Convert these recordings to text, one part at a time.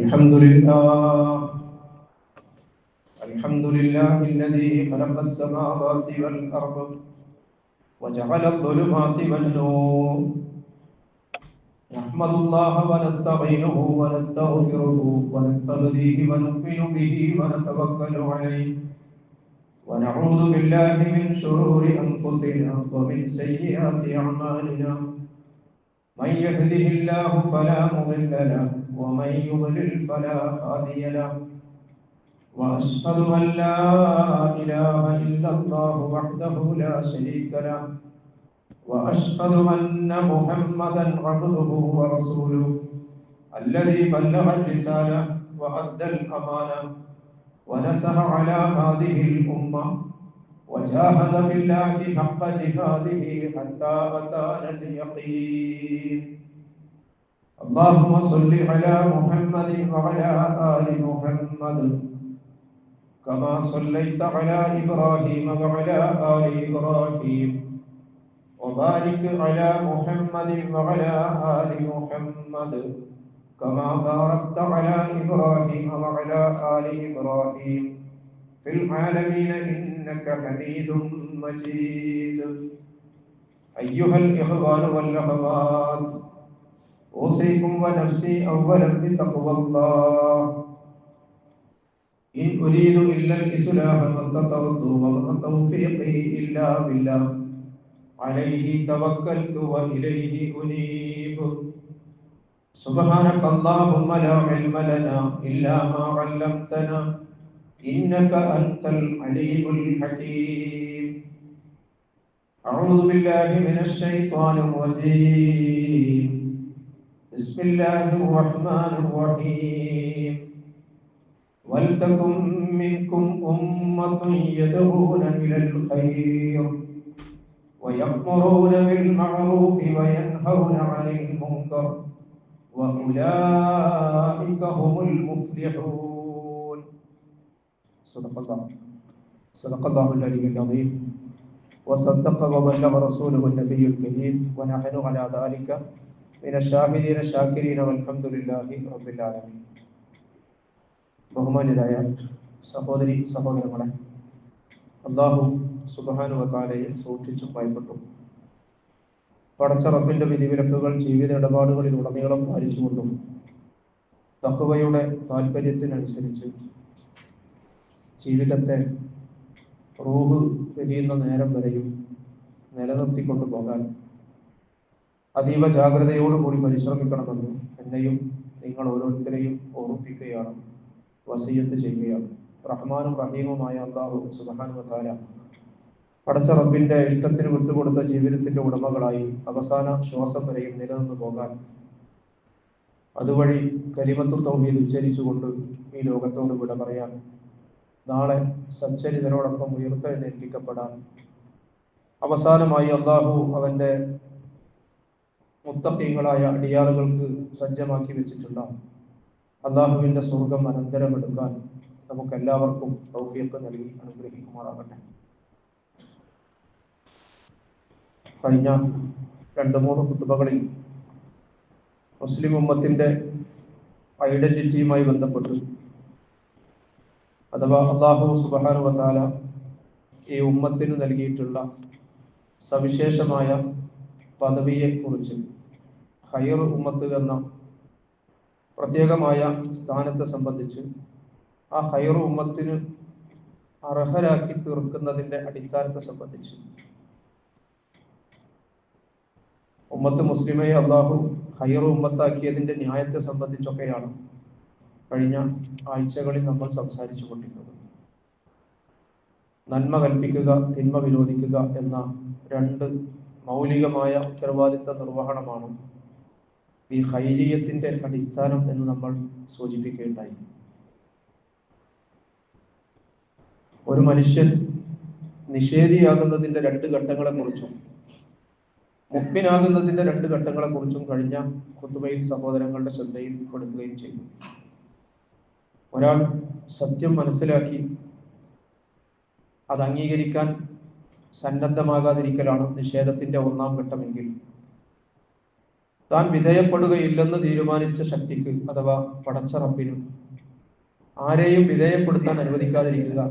الحمد لله الحمد لله الذي خلق السماوات والأرض وجعل الظلمات والنور نحمد الله ونستعينه ونستغفره ونستهديه ونؤمن به ونتوكل عليه ونعوذ بالله من شرور أنفسنا ومن سيئات أعمالنا من يهده الله فلا مضل له ومن يضلل فلا هادي له وأشهد أن لا إله إلا الله وحده لا شريك له وأشهد أن محمدا عبده ورسوله الذي بلغ الرسالة وأدى الأمانة ونصح على هذه الأمة وجاهد بالله حق جهاده حتى أتانا اليقين اللهم صل على محمد وعلى آل محمد كما صليت على إبراهيم وعلى آل إبراهيم وبارك على محمد وعلى آل محمد كما باركت على إبراهيم وعلى آل إبراهيم في العالمين إنك حميد مجيد أيها الإخوان والأخوات أوصيكم ونفسي أولا بتقوى الله إن أريد إلا الإصلاح ما استطعت وما توفيقي إلا بالله عليه توكلت وإليه أنيب سبحانك اللهم لا علم لنا إلا ما علمتنا إنك أنت العليم الحكيم أعوذ بالله من الشيطان الرجيم بسم الله الرحمن الرحيم ولتكن منكم أمة يدعون إلى الخير ويأمرون بالمعروف وينهون عن المنكر وأولئك هم المفلحون صدق الله العلي العظيم وصدق وبلغ رسوله النبي الكريم ونحن على ذلك من الشاهدين الشاكرين والحمد لله رب العالمين. ബഹുമാന്യരായ സഹോദരി സഹോദരങ്ങളെ, അല്ലാഹു സുബ്ഹാനഹു വ തആലയെ സൂക്ഷിച്ചും ഭയപ്പെട്ടും പടച്ച റബ്ബിന്റെ വിധിവിലക്കുകൾ ജീവിത ഇടപാടുകളിൽ ഉടനീളം പാലിച്ചുകൊണ്ടും തഖ്വയുടെ താല്പര്യത്തിനനുസരിച്ച് ജീവിതത്തെ റൂഹ് പിരിയുന്ന നേരം വരെയും നിലനിർത്തിക്കൊണ്ടു പോകാൻ അതീവ ജാഗ്രതയോടുകൂടി പരിശ്രമിക്കണമെന്ന് എന്നെയും നിങ്ങൾ ഓരോരുത്തരെയും ഓർമ്മിപ്പിക്കുകയാണ്, വസിയത്ത് ചെയ്യുകയാണ്. റഹ്മാനും റഹീമുമായ അല്ലാഹു സുബ്ഹാനഹു വ തആല പടച്ച റബ്ബിന്റെ ഇഷ്ടത്തിന് വിട്ടുകൊടുത്ത ജീവിതത്തിന്റെ ഉടമകളായി അവസാന ശ്വാസം വരെയും നിലനിന്നു പോകാൻ, അതുവഴി കലിമത്തു തൗഹീദ് ഉച്ചരിച്ചുകൊണ്ട് ഈ ലോകത്തോട് വിട പറയാൻ, നാളെ സച്ചരിതരോടൊപ്പം ഉയർത്തെഴുന്നേൽപ്പിക്കപ്പെടാൻ, അവസാനമായി അല്ലാഹു അവന്റെ മുത്തഖീങ്ങളായ അടിയാറുകൾക്ക് സജ്ജമാക്കി വെച്ചിട്ടുള്ള അല്ലാഹുവിന്റെ സ്വർഗം അനന്തരമെടുക്കാൻ നമുക്കെല്ലാവർക്കും തൗഫീഖ് നൽകി അനുഗ്രഹിക്കുമാറാകട്ടെ. കഴിഞ്ഞ 2-3 ഖുതുബകളിൽ മുസ്ലിം ഉമ്മത്തിന്റെ ഐഡന്റിറ്റിയുമായി ബന്ധപ്പെട്ട്, അഥവാ അല്ലാഹു സുബ്ഹാനഹു വ തആല ഈ ഉമ്മത്തിന് നൽകിയിട്ടുള്ള സവിശേഷമായ പദവിയെ കുറിച്ച്, ഖൈർ ഉമ്മത്ത് എന്ന പ്രത്യേകമായ സ്ഥാനത്തെ സംബന്ധിച്ച്, ആ ഖൈർ ഉമ്മത്തിന് അർഹരാക്കി തീർക്കുന്നതിന്റെ അടിസ്ഥാനത്തെ സംബന്ധിച്ച്, ഉമ്മത്ത് മുസ്ലിമയെ അല്ലാഹു ഖൈർ ഉമ്മത്താക്കിയതിന്റെ ന്യായത്തെ സംബന്ധിച്ചൊക്കെയാണ് കഴിഞ്ഞ ആഴ്ചകളിൽ നമ്മൾ സംസാരിച്ചു കൊണ്ടിരുന്നത്. നന്മ കൽപ്പിക്കുക, തിന്മ വിരോധിക്കുക എന്ന 2 മൗലികമായ ഉത്തരവാദിത്ത നിർവഹണമാണ് ഈ ഖൈരിയത്തിന്റെ അടിസ്ഥാനം എന്ന് നമ്മൾ സൂചിപ്പിക്കുകയുണ്ടായി. ഒരു മനുഷ്യൻ നിഷേധിയാകുന്നതിന്റെ 2 ഘട്ടങ്ങളെ കുറിച്ചും മുഅ്മിനാകുന്നതിന്റെ 2 ഘട്ടങ്ങളെ കുറിച്ചും കഴിഞ്ഞ ഖുതുബയിൽ സഹോദരങ്ങളുടെ ശ്രദ്ധയിൽ കൊടുക്കുകയും ചെയ്തു. ഒരാൾ സത്യം മനസ്സിലാക്കി അത് അംഗീകരിക്കാൻ സന്നദ്ധമാകാതിരിക്കലാണ് നിഷേധത്തിന്റെ 1-ാം ഘട്ടമെങ്കിൽ, താൻ വിധേയപ്പെടുകയില്ലെന്ന് തീരുമാനിച്ച ശക്തിക്ക് അഥവാ പടച്ച റബ്ബിനും ആരെയും വിധേയപ്പെടുത്താൻ അനുവദിക്കാതിരിക്കുക,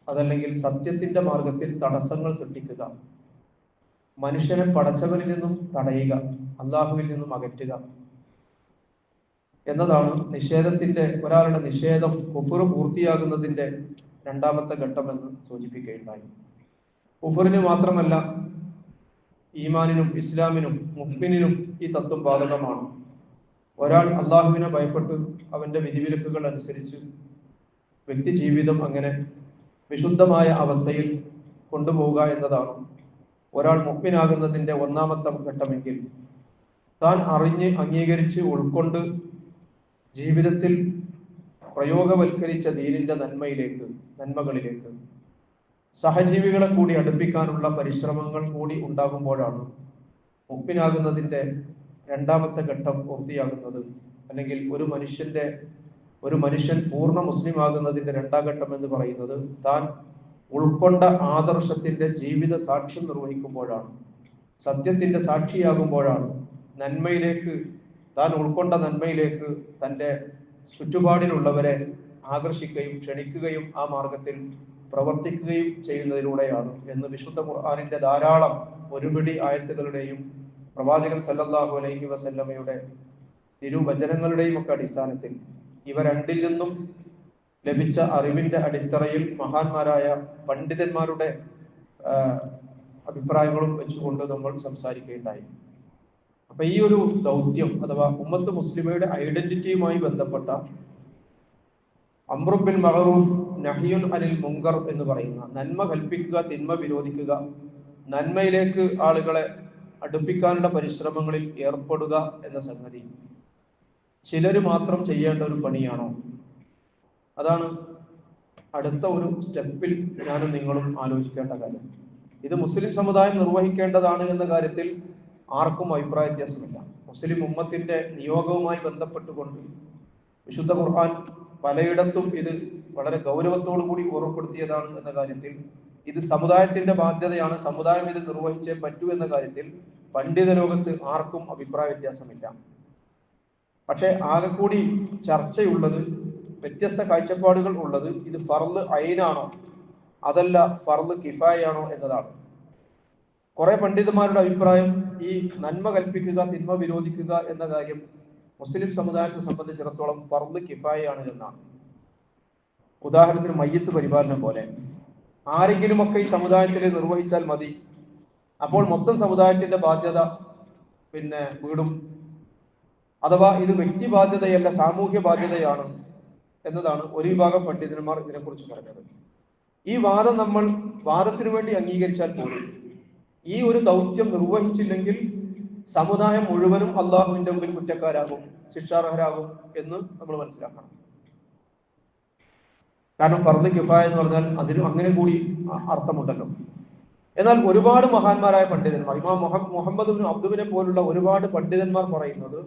അതല്ലെങ്കിൽ സത്യത്തിന്റെ മാർഗത്തിൽ തടസ്സങ്ങൾ സൃഷ്ടിക്കുക, മനുഷ്യനെ പടച്ചവനിൽ നിന്നും തടയുക, അള്ളാഹുവിൽ നിന്നും അകറ്റുക എന്നതാണ് ഒരാളുടെ നിഷേധം കുഫർ പൂർത്തിയാകുന്നതിന്റെ രണ്ടാമത്തെ ഘട്ടമെന്ന് സൂചിപ്പിക്കുകയുണ്ടായി. കുഫറിന് മാത്രമല്ല, ഈമാനിനും ഇസ്ലാമിനും മുഹ്മിനിനും ഈ തത്വം ബാധകമാണ്. ഒരാൾ അള്ളാഹുവിനെ ഭയപ്പെട്ട് അവന്റെ വിധിവിലക്കുകൾ അനുസരിച്ച് വ്യക്തി ജീവിതം അങ്ങനെ വിശുദ്ധമായ അവസ്ഥയിൽ കൊണ്ടുപോവുക എന്നതാണ് ഒരാൾ മുഹ്മിനാകുന്നതിന്റെ ഒന്നാമത്തെ ഘട്ടമെങ്കിൽ, താൻ അറിഞ്ഞ് അംഗീകരിച്ച് ഉൾക്കൊണ്ട് ജീവിതത്തിൽ പ്രയോഗവൽക്കരിച്ച ദീനിന്റെ നന്മകളിലേക്ക് സഹജീവികളെ കൂടി അടുപ്പിക്കാനുള്ള പരിശ്രമങ്ങൾ കൂടി ഉണ്ടാകുമ്പോഴാണ് മുഹ്മിനാകുന്നതിന്റെ രണ്ടാമത്തെ ഘട്ടം പൂർത്തിയാകുന്നത്. അല്ലെങ്കിൽ ഒരു മനുഷ്യൻ പൂർണ്ണ മുസ്ലിം ആകുന്നതിന്റെ രണ്ടാം ഘട്ടം എന്ന് പറയുന്നത് താൻ ഉൾക്കൊണ്ട ആദർശത്തിന്റെ ജീവിത സാക്ഷ്യം നിർവഹിക്കുമ്പോഴാണ്, സത്യത്തിന്റെ സാക്ഷിയാകുമ്പോഴാണ്, താൻ ഉൾക്കൊണ്ട നന്മയിലേക്ക് തന്റെ ചുറ്റുപാടിലുള്ളവരെ ആകർഷിക്കുകയും ക്ഷണിക്കുകയും ആ മാർഗത്തിൽ പ്രവർത്തിക്കുകയും ചെയ്യുന്നതിലൂടെയാണ് എന്ന് വിശുദ്ധ ഖുർആനിന്റെ ധാരാളം ഒരുപിടി ആയത്തുകളുടെയും പ്രവാചകൻ സല്ലല്ലാഹു അലൈഹി വസല്ലമയുടെ തിരുവചനങ്ങളുടെയും ഒക്കെ അടിസ്ഥാനത്തിൽ ഇവ രണ്ടിൽ നിന്നും ലഭിച്ച അറിവിന്റെ അടിത്തറയിൽ മഹാന്മാരായ പണ്ഡിതന്മാരുടെ അഭിപ്രായങ്ങളും വെച്ചുകൊണ്ട് നമ്മൾ സംസാരിക്കുകയുണ്ടായി. അപ്പൊ ഈ ഒരു ദൗത്യം അഥവാ ഉമ്മത്ത് മുസ്ലിമയുടെ ഐഡന്റിറ്റിയുമായി ബന്ധപ്പെട്ട അംറു ബിൽ മഅറൂഫ് നഹിയുൻ അനിൽ മുങ്കർ എന്ന് പറയുന്ന നന്മ കൽപ്പിക്കുക, തിന്മ വിരോധിക്കുക, നന്മയിലേക്ക് ആളുകളെ അടുപ്പിക്കാനുള്ള പരിശ്രമങ്ങളിൽ ഏർപ്പെടുക എന്ന സംഗതി ചിലര് മാത്രം ചെയ്യേണ്ട ഒരു പണിയാണോ? അതാണ് അടുത്ത ഒരു സ്റ്റെപ്പിൽ ഞാനും നിങ്ങളും ആലോചിക്കേണ്ട കാര്യം. ഇത് മുസ്ലിം സമുദായം നിർവഹിക്കേണ്ടതാണ് എന്ന കാര്യത്തിൽ ആർക്കും അഭിപ്രായ വ്യത്യാസമില്ല. മുസ്ലിം ഉമ്മത്തിന്റെ നിയോഗവുമായി ബന്ധപ്പെട്ടുകൊണ്ട് വിശുദ്ധ ഖുർആൻ പലയിടത്തും ഇത് വളരെ ഗൗരവത്തോടു കൂടി ഓർമ്മപ്പെടുത്തിയതാണ് എന്ന കാര്യത്തിൽ, ഇത് സമുദായത്തിന്റെ ബാധ്യതയാണ്, സമുദായം ഇത് നിർവഹിച്ചേ പറ്റൂ എന്ന കാര്യത്തിൽ പണ്ഡിത ലോകത്ത് ആർക്കും അഭിപ്രായ വ്യത്യാസമില്ല. പക്ഷെ ആകെ കൂടി ചർച്ചയുള്ളത്, വ്യത്യസ്ത കാഴ്ചപ്പാടുകൾ ഉള്ളത്, ഇത് ഫർള് ഐനാണോ അതല്ല ഫർള് കിഫായാണോ എന്നതാണ്. കുറെ പണ്ഡിതന്മാരുടെ അഭിപ്രായം ഈ നന്മ കൽപ്പിക്കുക, തിന്മ വിരോധിക്കുക എന്ന കാര്യം മുസ്ലിം സമുദായത്തെ സംബന്ധിച്ചിടത്തോളം ഫർള് കിഫായാണ് എന്നാണ്. ഉദാഹരണത്തിന് മയ്യത്ത് പരിപാലനം പോലെ ആരെങ്കിലുമൊക്കെ ഈ സമുദായത്തിൽ നിർവഹിച്ചാൽ മതി, അപ്പോൾ മൊത്തം സമുദായത്തിന്റെ ബാധ്യത വീടും. അഥവാ ഇത് വ്യക്തി ബാധ്യതയല്ല, സാമൂഹ്യ ബാധ്യതയാണ് എന്നതാണ് ഒരു വിഭാഗം പണ്ഡിതന്മാർ ഇതിനെക്കുറിച്ച് പറഞ്ഞത്. ഈ വാദം നമ്മൾ വാദത്തിനു വേണ്ടി അംഗീകരിച്ചാൽ പോലും ഈ ഒരു ദൗത്യം നിർവഹിച്ചില്ലെങ്കിൽ സമുദായം മുഴുവനും അള്ളാഹുവിന്റെ മുമ്പിൽ കുറ്റക്കാരാകും, ശിക്ഷാർഹരാകും എന്ന് നമ്മൾ മനസ്സിലാക്കണം. കാരണം ഫർദ് കിഫായ എന്ന് പറഞ്ഞാൽ അതിനും അങ്ങനെ കൂടി അർത്ഥമുണ്ടല്ലോ. എന്നാൽ ഒരുപാട് മഹാന്മാരായ പണ്ഡിതന്മാർ, ഇമാം മുഹമ്മദ് ഇബ്നു അബ്ദുവിനെ പോലുള്ള ഒരുപാട് പണ്ഡിതന്മാർ പറയുന്നത്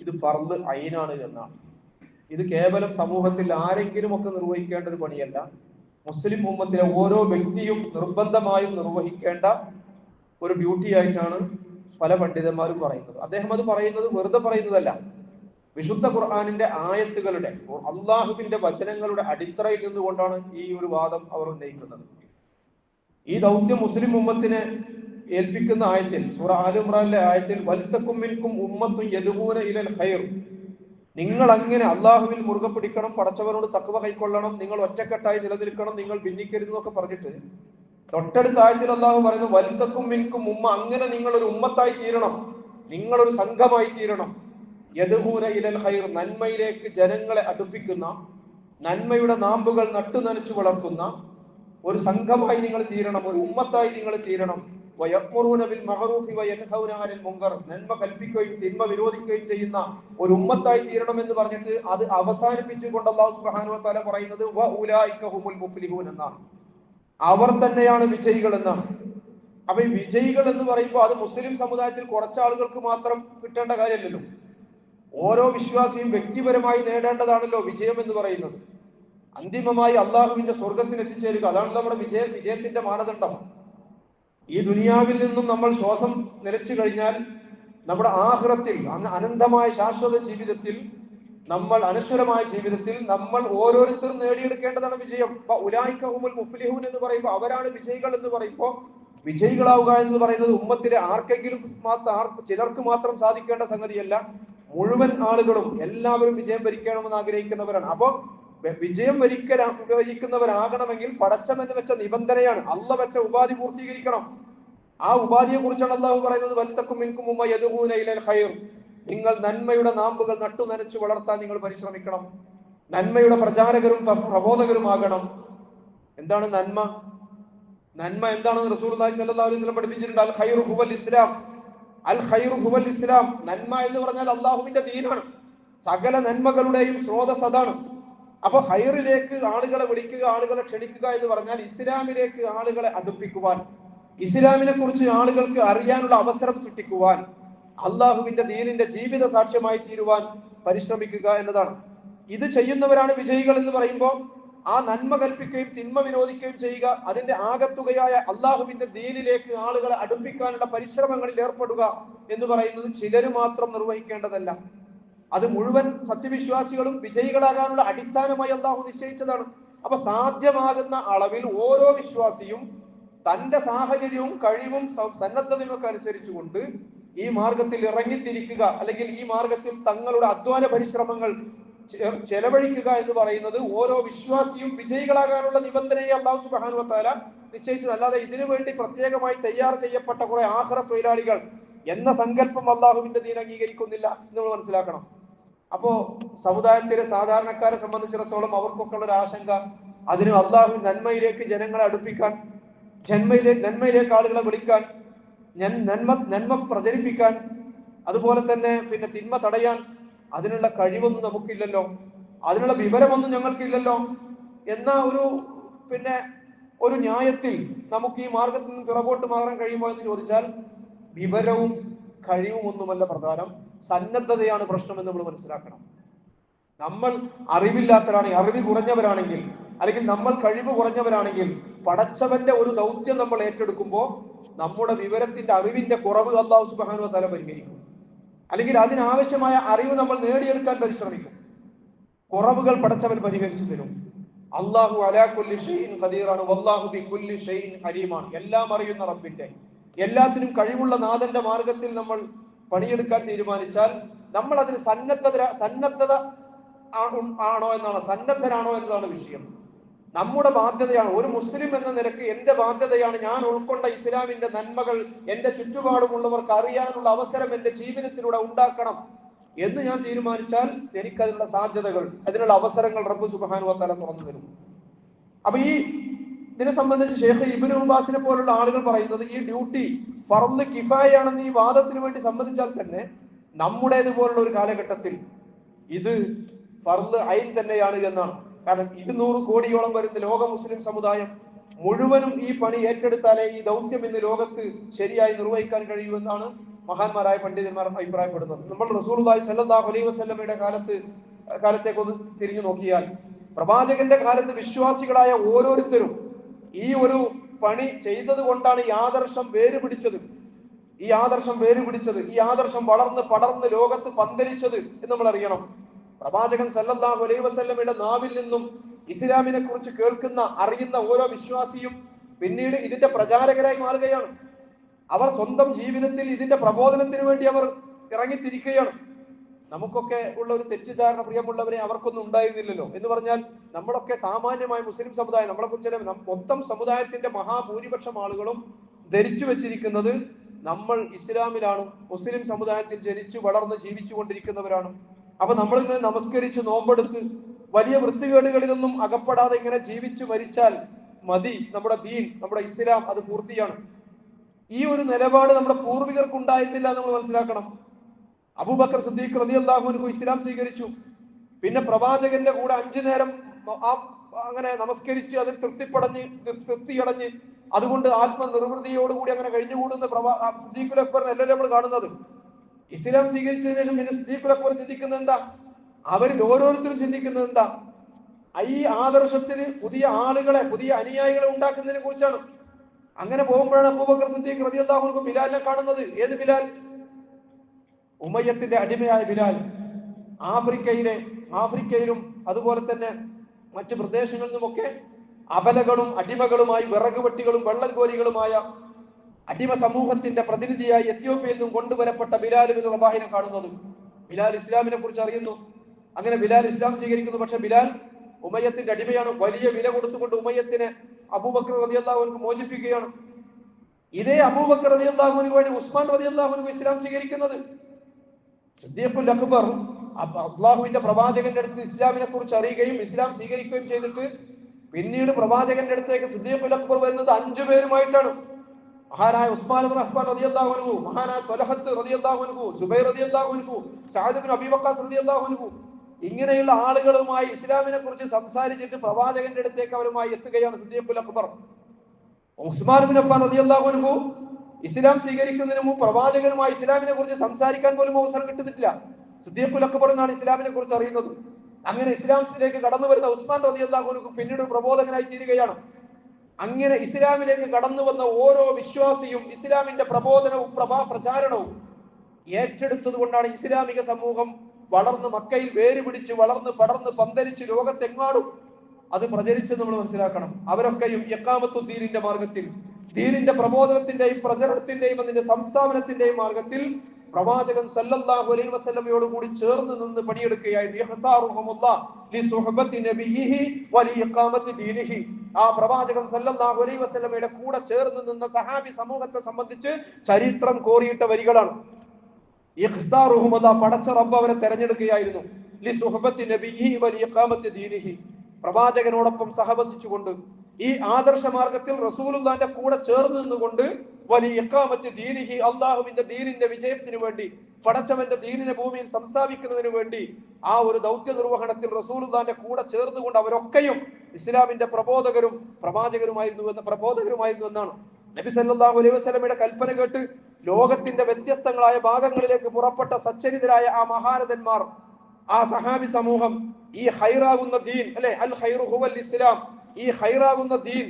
ഇത് ഫർദ് ഐനാണ് എന്നാണ്. ഇത് കേവലം സമൂഹത്തിൽ ആരെങ്കിലും ഒക്കെ നിർവഹിക്കേണ്ട ഒരു പണിയല്ല, മുസ്ലിം ഉമ്മത്തിലെ ഓരോ വ്യക്തിയും നിർബന്ധമായും നിർവഹിക്കേണ്ട ഒരു ഡ്യൂട്ടി ആയിട്ടാണ് പല പണ്ഡിതന്മാരും പറയുന്നത്. അദ്ദേഹം അത് പറയുന്നത് വെറുതെ പറയുന്നതല്ല, വിശുദ്ധ ഖുർആനിന്റെ ആയത്തുകളുടെ, അള്ളാഹുവിന്റെ വചനങ്ങളുടെ അടിത്തറയിൽ നിന്നുകൊണ്ടാണ് ഈ ഒരു വാദം അവർ ഉന്നയിക്കുന്നത്. ഈ ദൗത്യം മുസ്ലിം ഉമ്മത്തിനെ ഏൽപ്പിക്കുന്ന ആയത്തിൽ, സൂറ ആല ഇംറാനിലെ ആയത്തിൽ, വൽതകും മിൻകും ഉമ്മത്തുൻ യദ്ഊന ഇലൽ ഖൈർ, നിങ്ങൾ അങ്ങനെ അള്ളാഹുവിൽ മുറുകെ പിടിക്കണം, പടച്ചവനോട് തഖ്വ കൈക്കൊള്ളണം, നിങ്ങൾ ഒറ്റക്കെട്ടായി നിലനിൽക്കണം, നിങ്ങൾ ഭിന്നിക്കരുത് എന്നൊക്കെ പറഞ്ഞിട്ട് തൊട്ടടുത്ത ആയത്തിൽ അള്ളാഹു പറയുന്നു വൽതകും മിൻകും ഉമ്മ, അങ്ങനെ നിങ്ങൾ ഒരു ഉമ്മത്തായി തീരണം, നിങ്ങളൊരു സംഘമായി തീരണം. യദ്ഊന ഇലൽ ഖൈർ, നന്മയിലേക്ക് ജനങ്ങളെ അടുപ്പിക്കുന്ന, നന്മയുടെ നാമ്പുകൾ നട്ടു നനച്ചു വളർത്തുന്ന ഒരു സംഘമായി നിങ്ങൾ തീരണം, ഒരു ഉമ്മത്തായി നിങ്ങൾ തീരണം. വയഅ്മുറൂന ബിൽ മഅറൂഫി വയൻഹൗന അനിൽ മുൻകർ, നന്മ കൽപ്പിക്കുകയും തിന്മ വിരോധിക്കുകയും ചെയ്യുന്ന ഒരു ഉമ്മത്തായി തീരണം എന്ന് പറഞ്ഞിട്ട് അത് അവസാനിപ്പിച്ചുകൊണ്ട് അല്ലാഹു സുബ്ഹാനഹു വ തആല പറയുന്നത് വഉലൈക ഹുമുൽ മുഫ്ലിഹൂൻ എന്നാണ്. അവർ തന്നെയാണ് വിജയികൾ എന്നാണ്. അപ്പൊ ഈ വിജയികൾ എന്ന് പറയുമ്പോൾ അത് മുസ്ലിം സമുദായത്തിൽ കുറച്ച് ആളുകൾക്ക് മാത്രം കിട്ടേണ്ട കാര്യമല്ലല്ലോ. ഓരോ വിശ്വാസിയും വ്യക്തിപരമായി നേടേണ്ടതാണല്ലോ വിജയം എന്ന് പറയുന്നത്. അന്തിമമായി അള്ളാഹുവിന്റെ സ്വർഗത്തിൽ എത്തിച്ചേരുക, അതാണല്ലോ നമ്മുടെ വിജയത്തിന്റെ മാനദണ്ഡം. ഈ ദുനിയാവിൽ നിന്നും നമ്മൾ ശ്വാസം നിലച്ചു കഴിഞ്ഞാൽ നമ്മുടെ ആഖിറത്തിൽ അനന്തമായ ശാശ്വത ജീവിതത്തിൽ നമ്മൾ അനശ്വരമായ ജീവിതത്തിൽ നമ്മൾ ഓരോരുത്തരും നേടിയെടുക്കേണ്ടതാണ് വിജയം. ഉലൈക ഹുമുൽ മുഫ്ലിഹൂൻ എന്ന് പറയുമ്പോൾ അവരാണ് വിജയികൾ എന്ന് പറയുമ്പോൾ വിജയികളാവുക എന്ന് പറയുന്നത് ഉമ്മത്തിലെ ആർക്കെങ്കിലും ചിലർക്ക് മാത്രം സാധിക്കേണ്ട സംഗതിയല്ല. മുഴുവൻ ആളുകളും എല്ലാവരും വിജയം വരിക്കണമെന്ന് ആഗ്രഹിക്കുന്നവരാണ്. അപ്പോ വിജയം വരിക്കുന്നവരാകണമെങ്കിൽ പടച്ചം എന്ന് വെച്ച നിബന്ധനയാണ്, അള്ള വെച്ച ഉപാധി പൂർത്തീകരിക്കണം. ആ ഉപാധിയെ കുറിച്ചാണ് അള്ളാഹു പറയുന്നത്, വൽതക്കും മിൻകും ഉമ്മ യദ്ഊന ഇലൽ ഖൈർ, നിങ്ങൾ നന്മയുടെ നാമ്പുകൾ നട്ടു നനച്ചു വളർത്താൻ നിങ്ങൾ പരിശ്രമിക്കണം, നന്മയുടെ പ്രചാരകരും പ്രബോധകരുമാകണം. എന്താണ് നന്മ? നന്മ എന്താണെന്ന് റസൂലുള്ളാഹി സ്വല്ലല്ലാഹു അലൈഹി വസല്ലം പഠിപ്പിച്ചിട്ടുണ്ട്. അൽ ഖൈറു ഹുവൽ ഇസ്ലാം, അൽ ഖൈറു ഹുവൽ ഇസ്ലാം. നന്മ എന്ന് പറഞ്ഞാൽ അള്ളാഹുവിന്റെ ദീനാണ്, സകല നന്മകളുടെയും സ്രോതസ് അതാണ്. അപ്പൊ ഖൈറിലേക്ക് ആളുകളെ വിളിക്കുക, ആളുകളെ ക്ഷണിക്കുക എന്ന് പറഞ്ഞാൽ ഇസ്ലാമിലേക്ക് ആളുകളെ അടുപ്പിക്കുവാൻ, ഇസ്ലാമിനെ കുറിച്ച് ആളുകൾക്ക് അറിയാനുള്ള അവസരം സൃഷ്ടിക്കുവാൻ, അള്ളാഹുവിന്റെ ദീനിന്റെ ജീവിത സാക്ഷ്യമായി തീരുവാൻ പരിശ്രമിക്കുക എന്നതാണ്. ഇത് ചെയ്യുന്നവരാണ് വിജയികൾ എന്ന് പറയുമ്പോൾ ആ നന്മ കൽപ്പിക്കുകയും തിന്മ വിരോധിക്കുകയും ചെയ്യുക, അതിന്റെ ആകത്തുകയായ അള്ളാഹുവിന്റെ ദീനിലേക്ക് ആളുകളെ അടുപ്പിക്കാനുള്ള പരിശ്രമങ്ങളിൽ ഏർപ്പെടുക എന്ന് പറയുന്നത് ചിലര് മാത്രം നിർവഹിക്കേണ്ടതല്ല. അത് മുഴുവൻ സത്യവിശ്വാസികളും വിജയികളാകാനുള്ള അടിസ്ഥാനമായി അള്ളാഹു നിശ്ചയിച്ചതാണ്. അപ്പൊ സാധ്യമാകുന്ന അളവിൽ ഓരോ വിശ്വാസിയും തന്റെ സാഹചര്യവും കഴിവും സന്നദ്ധതയും ഒക്കെ അനുസരിച്ചുകൊണ്ട് ഈ മാർഗത്തിൽ ഇറങ്ങിത്തിരിക്കുക, അല്ലെങ്കിൽ ഈ മാർഗത്തിൽ തങ്ങളുടെ അധ്വാന പരിശ്രമങ്ങൾ ചെലവഴിക്കുക എന്ന് പറയുന്നത് ഓരോ വിശ്വാസിയും വിജയികളാകാനുള്ള നിബന്ധനയെ അല്ലാഹു സുബ്ഹാനഹു വ തആല നിശ്ചയിച്ചത്. അല്ലാതെ ഇതിനു വേണ്ടി പ്രത്യേകമായി തയ്യാർ ചെയ്യപ്പെട്ട കുറെ ആഖിറ തൊഴിലാളികൾ എന്ന സങ്കല്പം അള്ളാഹുവിന്റെ ദീൻ അംഗീകരിക്കുന്നില്ല എന്ന് നമ്മൾ മനസ്സിലാക്കണം. അപ്പോ സമുദായത്തിലെ സാധാരണക്കാരെ സംബന്ധിച്ചിടത്തോളം അവർക്കൊക്കെ ഉള്ള ഒരു ആശങ്ക, അതിന് അള്ളാഹു നന്മയിലേക്ക് ജനങ്ങളെ അടുപ്പിക്കാൻ, നന്മയിലേക്ക് ആളുകളെ വിളിക്കാൻ, നന്മ പ്രചരിപ്പിക്കാൻ, അതുപോലെ തന്നെ പിന്നെ തിന്മ തടയാൻ അതിനുള്ള കഴിവൊന്നും നമുക്കില്ലല്ലോ, അതിനുള്ള വിവരമൊന്നും ഞങ്ങൾക്കില്ലല്ലോ എന്ന ഒരു ന്യായത്തിൽ നമുക്ക് ഈ മാർഗത്തിൽ നിന്ന് പിറകോട്ട് മാറാൻ കഴിയുമോ എന്ന് ചോദിച്ചാൽ വിവരവും കഴിവും ഒന്നുമല്ല പ്രധാനം, സന്നദ്ധതയാണ് പ്രശ്നം എന്ന് നമ്മൾ മനസ്സിലാക്കണം. നമ്മൾ അറിവില്ലാത്തവരാണെങ്കിൽ, അറിവ് കുറഞ്ഞവരാണെങ്കിൽ, അല്ലെങ്കിൽ നമ്മൾ കഴിവ് കുറഞ്ഞവരാണെങ്കിൽ പടച്ചവന്റെ ഒരു ദൗത്യം നമ്മൾ ഏറ്റെടുക്കുമ്പോൾ നമ്മുടെ വിവരത്തിന്റെ അറിവിന്റെ കുറവ് അല്ലാഹു സുബ്ഹാനഹു വ തആല പരിഹരിക്കും, അല്ലെങ്കിൽ അതിനാവശ്യമായ അറിവ് നമ്മൾ നേടിയെടുക്കാൻ പരിശ്രമിക്കും. കുറവുകൾ പടച്ചവൻ പരിഹരിച്ചു തരും. അല്ലാഹു അലാ കുല്ലി ഷൈഇൻ ഖദീറാണ്, വല്ലാഹു ബികുല്ലി ഷൈഇൻ അലീമാണ്. എല്ലാം അറിയുന്ന റബ്ബിന്റെ, എല്ലാത്തിനും കഴിവുള്ള നാഥന്റെ മാർഗത്തിൽ നമ്മൾ പണിയെടുക്കാൻ തീരുമാനിച്ചാൽ നമ്മൾ അതിന് സന്നദ്ധത ആണോ എന്നാണ്, സന്നദ്ധരാണോ എന്നതാണ് വിഷയം. നമ്മുടെ ബാധ്യതയാണ്, ഒരു മുസ്ലിം എന്ന നിലക്ക് എന്റെ ബാധ്യതയാണ്, ഞാൻ ഉൾക്കൊണ്ട ഇസ്ലാമിന്റെ നന്മകൾ എന്റെ ചുറ്റുപാടുമുള്ളവർക്ക് അറിയാനുള്ള അവസരം എന്റെ ജീവിതത്തിലൂടെ ഉണ്ടാക്കണം എന്ന് ഞാൻ തീരുമാനിച്ചാൽ എനിക്കതിനുള്ള സാധ്യതകൾ, അതിനുള്ള അവസരങ്ങൾ റബ്ബ് സുബ്ഹാനഹു വ തആല തുറന്നു തരും. അപ്പൊ ഇതിനെ സംബന്ധിച്ച് ഷെയ്ഖ് ഇബ്നു ഉബാസിനെ പോലുള്ള ആളുകൾ പറയുന്നത് ഈ ഡ്യൂട്ടി ഫർള് കിഫായയാണെന്ന് ഈ വാദത്തിന് വേണ്ടി സമ്മതിച്ചാൽ തന്നെ നമ്മുടേതുപോലുള്ള ഒരു കാലഘട്ടത്തിൽ ഇത് ഫർള് ഐൻ തന്നെയാണ് എന്നാണ്. കാരണം 200 കോടിയോളം വരുന്ന ലോക മുസ്ലിം സമുദായം മുഴുവനും ഈ പണി ഏറ്റെടുത്താലേ ഈ ദൗത്യം ഇന്ന് ലോകത്ത് ശരിയായി നിർവഹിക്കാൻ കഴിയൂ എന്നാണ് മഹാന്മാരായ പണ്ഡിതന്മാർ അഭിപ്രായപ്പെടുന്നത്. നമ്മൾ റസൂലുള്ളാഹി സ്വല്ലല്ലാഹു അലൈഹി വസല്ലമയുടെ കാലത്തേക്ക് ഒന്ന് തിരിഞ്ഞു നോക്കിയാൽ, പ്രവാചകന്റെ കാലത്ത് വിശ്വാസികളായ ഓരോരുത്തരും ഈ ഒരു പണി ചെയ്തത് കൊണ്ടാണ് ഈ ആദർശം വേരുപിടിച്ചത്, ഈ ആദർശം വളർന്ന് പടർന്ന് ലോകത്ത് പന്തലിച്ചത് എന്ന് നമ്മൾ അറിയണം. പ്രവാചകൻ സല്ലല്ലാഹു അലൈഹി വസല്ലമയുടെ നാവിൽ നിന്നും ഇസ്ലാമിനെ കുറിച്ച് കേൾക്കുന്ന അറിയുന്ന ഓരോ വിശ്വാസിയും പിന്നീട് ഇതിന്റെ പ്രചാരകരായി മാറുകയാണ്. അവർ സ്വന്തം ജീവിതത്തിൽ ഇതിന്റെ പ്രബോധനത്തിന് വേണ്ടി അവർ ഇറങ്ങിത്തിരിക്കുകയാണ്. നമുക്കൊക്കെ ഉള്ള ഒരു തെറ്റിദ്ധാരണ, പ്രിയമുള്ളവരെ, അവർക്കൊന്നും ഉണ്ടായിരുന്നില്ലല്ലോ എന്ന് പറഞ്ഞാൽ നമ്മളൊക്കെ സാമാന്യമായ മുസ്ലിം സമുദായം, നമ്മളെ കുറിച്ച് മൊത്തം സമുദായത്തിന്റെ മഹാഭൂരിപക്ഷം ആളുകളും ധരിച്ചു വെച്ചിരിക്കുന്നത് നമ്മൾ ഇസ്ലാമിലാണ്, മുസ്ലിം സമുദായത്തിൽ ജനിച്ചു വളർന്ന് ജീവിച്ചു കൊണ്ടിരിക്കുന്നവരാണ്. അപ്പൊ നമ്മളിങ്ങനെ നമസ്കരിച്ച് നോമ്പെടുത്ത് വലിയ വൃത്തികേടുകളിലൊന്നും അകപ്പെടാതെ ഇങ്ങനെ ജീവിച്ചു മരിച്ചാൽ മതി, നമ്മുടെ ദീൻ, നമ്മുടെ ഇസ്ലാം അത് പൂർത്തിയാണ്. ഈ ഒരു നിലപാട് നമ്മുടെ പൂർവികർക്ക് ഉണ്ടായിട്ടില്ല നമ്മൾ മനസ്സിലാക്കണം. അബൂബക്കർ സിദ്ദീഖ് റളിയല്ലാഹു അൻഹു ഇസ്ലാം സ്വീകരിച്ചു. പിന്നെ പ്രവാചകന്റെ കൂടെ 5 നേരം അങ്ങനെ നമസ്കരിച്ച് അതിൽ തൃപ്തിയടഞ്ഞ് അതുകൊണ്ട് ആത്മനിർവൃതിയോടുകൂടി അങ്ങനെ കഴിഞ്ഞുകൂടുന്ന സിദ്ദീഖുൽ അക്ബറിനല്ലല്ലോ നമ്മൾ കാണുന്നത്. ഇസ്ലാം സ്വീകരിച്ചതിന് ശേഷം പിന്നെ സിദ്ദീഖുൽ അക്ബർ ചിന്തിക്കുന്നത് എന്താ? അവരിൽ ഓരോരുത്തരും ചിന്തിക്കുന്നത് എന്താ? ഈ ആദർശത്തിന് പുതിയ ആളുകളെ, പുതിയ അനുയായികളെ ഉണ്ടാക്കുന്നതിനെ കുറിച്ചാണ്. അങ്ങനെ പോകുമ്പോഴാണ് അബൂബക്കർ സിദ്ദീഖ് റളിയല്ലാഹു അൻഹു ബിലാലിനെ കാണുന്നത്. ഏത് ബിലാൽ? ഉമയ്യത്തിന്റെ അടിമയായ ബിലാൽ ആഫ്രിക്കയിലും അതുപോലെ തന്നെ മറ്റു പ്രദേശങ്ങളിൽ നിന്നുമൊക്കെ അബലകളും അടിമകളുമായി വിറകുവെട്ടികളും വെള്ളംകോരികളുമായ അടിമ സമൂഹത്തിന്റെ പ്രതിനിധിയായി എത്യോപ്യയിൽ നിന്നും കൊണ്ടുവരപ്പെട്ട ബിലാൽ ഇബ്നു റബാഹിനെ കാണുന്നത്. ബിലാൽ ഇസ്ലാമിനെ കുറിച്ച് അറിയുന്നു. അങ്ങനെ ബിലാൽ ഇസ്ലാം സ്വീകരിക്കുന്നു. പക്ഷെ ബിലാൽ ഉമയ്യത്തിന്റെ അടിമയാണ്. വലിയ വില കൊടുത്തുകൊണ്ട് ഉമയ്യത്തിനെ അബൂബക്കർ റളിയല്ലാഹു അൻഹു മോചിപ്പിക്കുകയാണ്. ഇതേ അബൂബക്കർ റളിയല്ലാഹു അൻഹു വേണ്ടി ഉസ്മാൻ റളിയല്ലാഹു അൻഹു ഇസ്ലാം സ്വീകരിക്കുന്നത്. സിദ്ദീഖുൽ അക്ബർ അള്ളാഹുവിന്റെ പ്രവാചകന്റെ അടുത്ത് ഇസ്ലാമിനെ കുറിച്ച് അറിയുകയും ഇസ്ലാം സ്വീകരിക്കുകയും ചെയ്തിട്ട് പിന്നീട് പ്രവാചകന്റെ അടുത്തേക്ക് സിദ്ദീഖുൽ അക്ബർ വരുന്നത് 5 പേരുമായിട്ടാണ്. മഹാനായ ഉസ്മാൻ ഇബ്നു അഫ്ഫാൻ റളിയല്ലാഹു അൻഹു, മഹാനായ ത്വലഹത്ത് റളിയല്ലാഹു അൻഹു, സുബൈർ റളിയല്ലാഹു അൻഹു, സഅദ് ഇബ്നു അബീ വഖാസ് റളിയല്ലാഹു അൻഹു, ഇങ്ങനെയുള്ള ആളുകളുമായി ഇസ്ലാമിനെ കുറിച്ച് സംസാരിച്ചിട്ട് പ്രവാചകന്റെ അടുത്തേക്ക് അവരുമായി എത്തുകയാണ് സിദ്ദീഖുൽ അക്ബർ. ഉസ്മാൻ ഇബ്നു അഫ്ഫാൻ റളിയല്ലാഹു അൻഹു ഇസ്ലാം സ്വീകരിക്കുന്നതിന് മുമ്പ് പ്രവാചകനുമായി ഇസ്ലാമിനെ കുറിച്ച് സംസാരിക്കാൻ പോലും അവസരം കിട്ടുന്നില്ല. സിദ്ദീഖുൽ അക്ബർ എന്നാണ് ഇസ്ലാമിനെ കുറിച്ച് അറിയുന്നത്. അങ്ങനെ ഇസ്ലാമിലേക്ക് കടന്നു വരുന്ന ഉസ്മാൻ റളിയല്ലാഹു അൻഹു പിന്നീട് പ്രബോധകനായി തീരുകയാണ്. അങ്ങനെ ഇസ്ലാമിലേക്ക് കടന്നു വന്ന ഓരോ വിശ്വാസിയും ഇസ്ലാമിന്റെ പ്രബോധനവും പ്രചാരണവും ഏറ്റെടുത്തത് കൊണ്ടാണ് ഇസ്ലാമിക സമൂഹം വളർന്ന് മക്കയിൽ വേര് പിടിച്ച് വളർന്ന് പടർന്ന് പന്തലിച്ച് ലോകത്തെങ്ങാടും അത് പ്രചരിച്ച് നമ്മൾ മനസ്സിലാക്കണം. അവരൊക്കെയും ഇഖാമത്തു ദീനിന്റെ മാർഗത്തിൽ, ദീനിന്റെ പ്രബോധനത്തിന്റെയും പ്രചരണത്തിന്റെയും അതിന്റെ സംസ്ഥാപനത്തിന്റെയും മാർഗത്തിൽ പ്രവാചകൻ സല്ലല്ലാഹു അലൈഹി വസല്ലമയോട് കൂടി ചേർന്ന് നിന്ന് പണിയെടുക്കുകയായിരുന്നു. ആ പ്രവാചകൻ സല്ലല്ലാഹു അലൈഹി വസല്ലമയുടെ കൂടെ ചേർന്ന് നിന്ന സഹാബി സമൂഹത്തെ സംബന്ധിച്ച് ചരിത്രം കോറിയിട്ട വരികളാണ്. പടച്ച റബ്ബ് അവരെ തെരഞ്ഞെടുക്കുകയായിരുന്നു. പ്രവാചകനോടൊപ്പം സഹവസിച്ചുകൊണ്ട് ഈ ആദർശ മാർഗത്തിൽ റസൂലുള്ളാഹിന്റെ കൂടെ ചേർന്ന് നിന്നുകൊണ്ട് വലിയ ഇഖാമത്ത് ദീനിഹി, അള്ളാഹുവിന്റെ ദീനിന്റെ വിജയത്തിന് വേണ്ടി, പടച്ചവന്റെ ദീനിനെ ഭൂമിയിൽ സംസ്ഥാപിക്കുന്നതിന് വേണ്ടി ആ ഒരു ദൗത്യ നിർവഹണത്തിൽ റസൂലുള്ളാഹിന്റെ കൂടെ ചേർന്നുകൊണ്ട് അവരൊക്കെയും ഇസ്ലാമിന്റെ പ്രബോധകരുമായിരുന്നു എന്നാണ്. നബി സല്ലല്ലാഹു അലൈഹി വസല്ലമയുടെ കൽപ്പന കേട്ട് ലോകത്തിന്റെ വ്യത്യസ്തങ്ങളായ ഭാഗങ്ങളിലേക്ക് പുറപ്പെട്ട സച്ചരിതരായ ആ മഹാരഥന്മാർ, ആ സഹാബി സമൂഹം ഈ ഹൈറാകുന്ന ദീൻ, അല്ലെ, അൽ ഖൈറു ഹുവൽ ഇസ്ലാം, ഈ ഹൈറാകുന്ന ദീൻ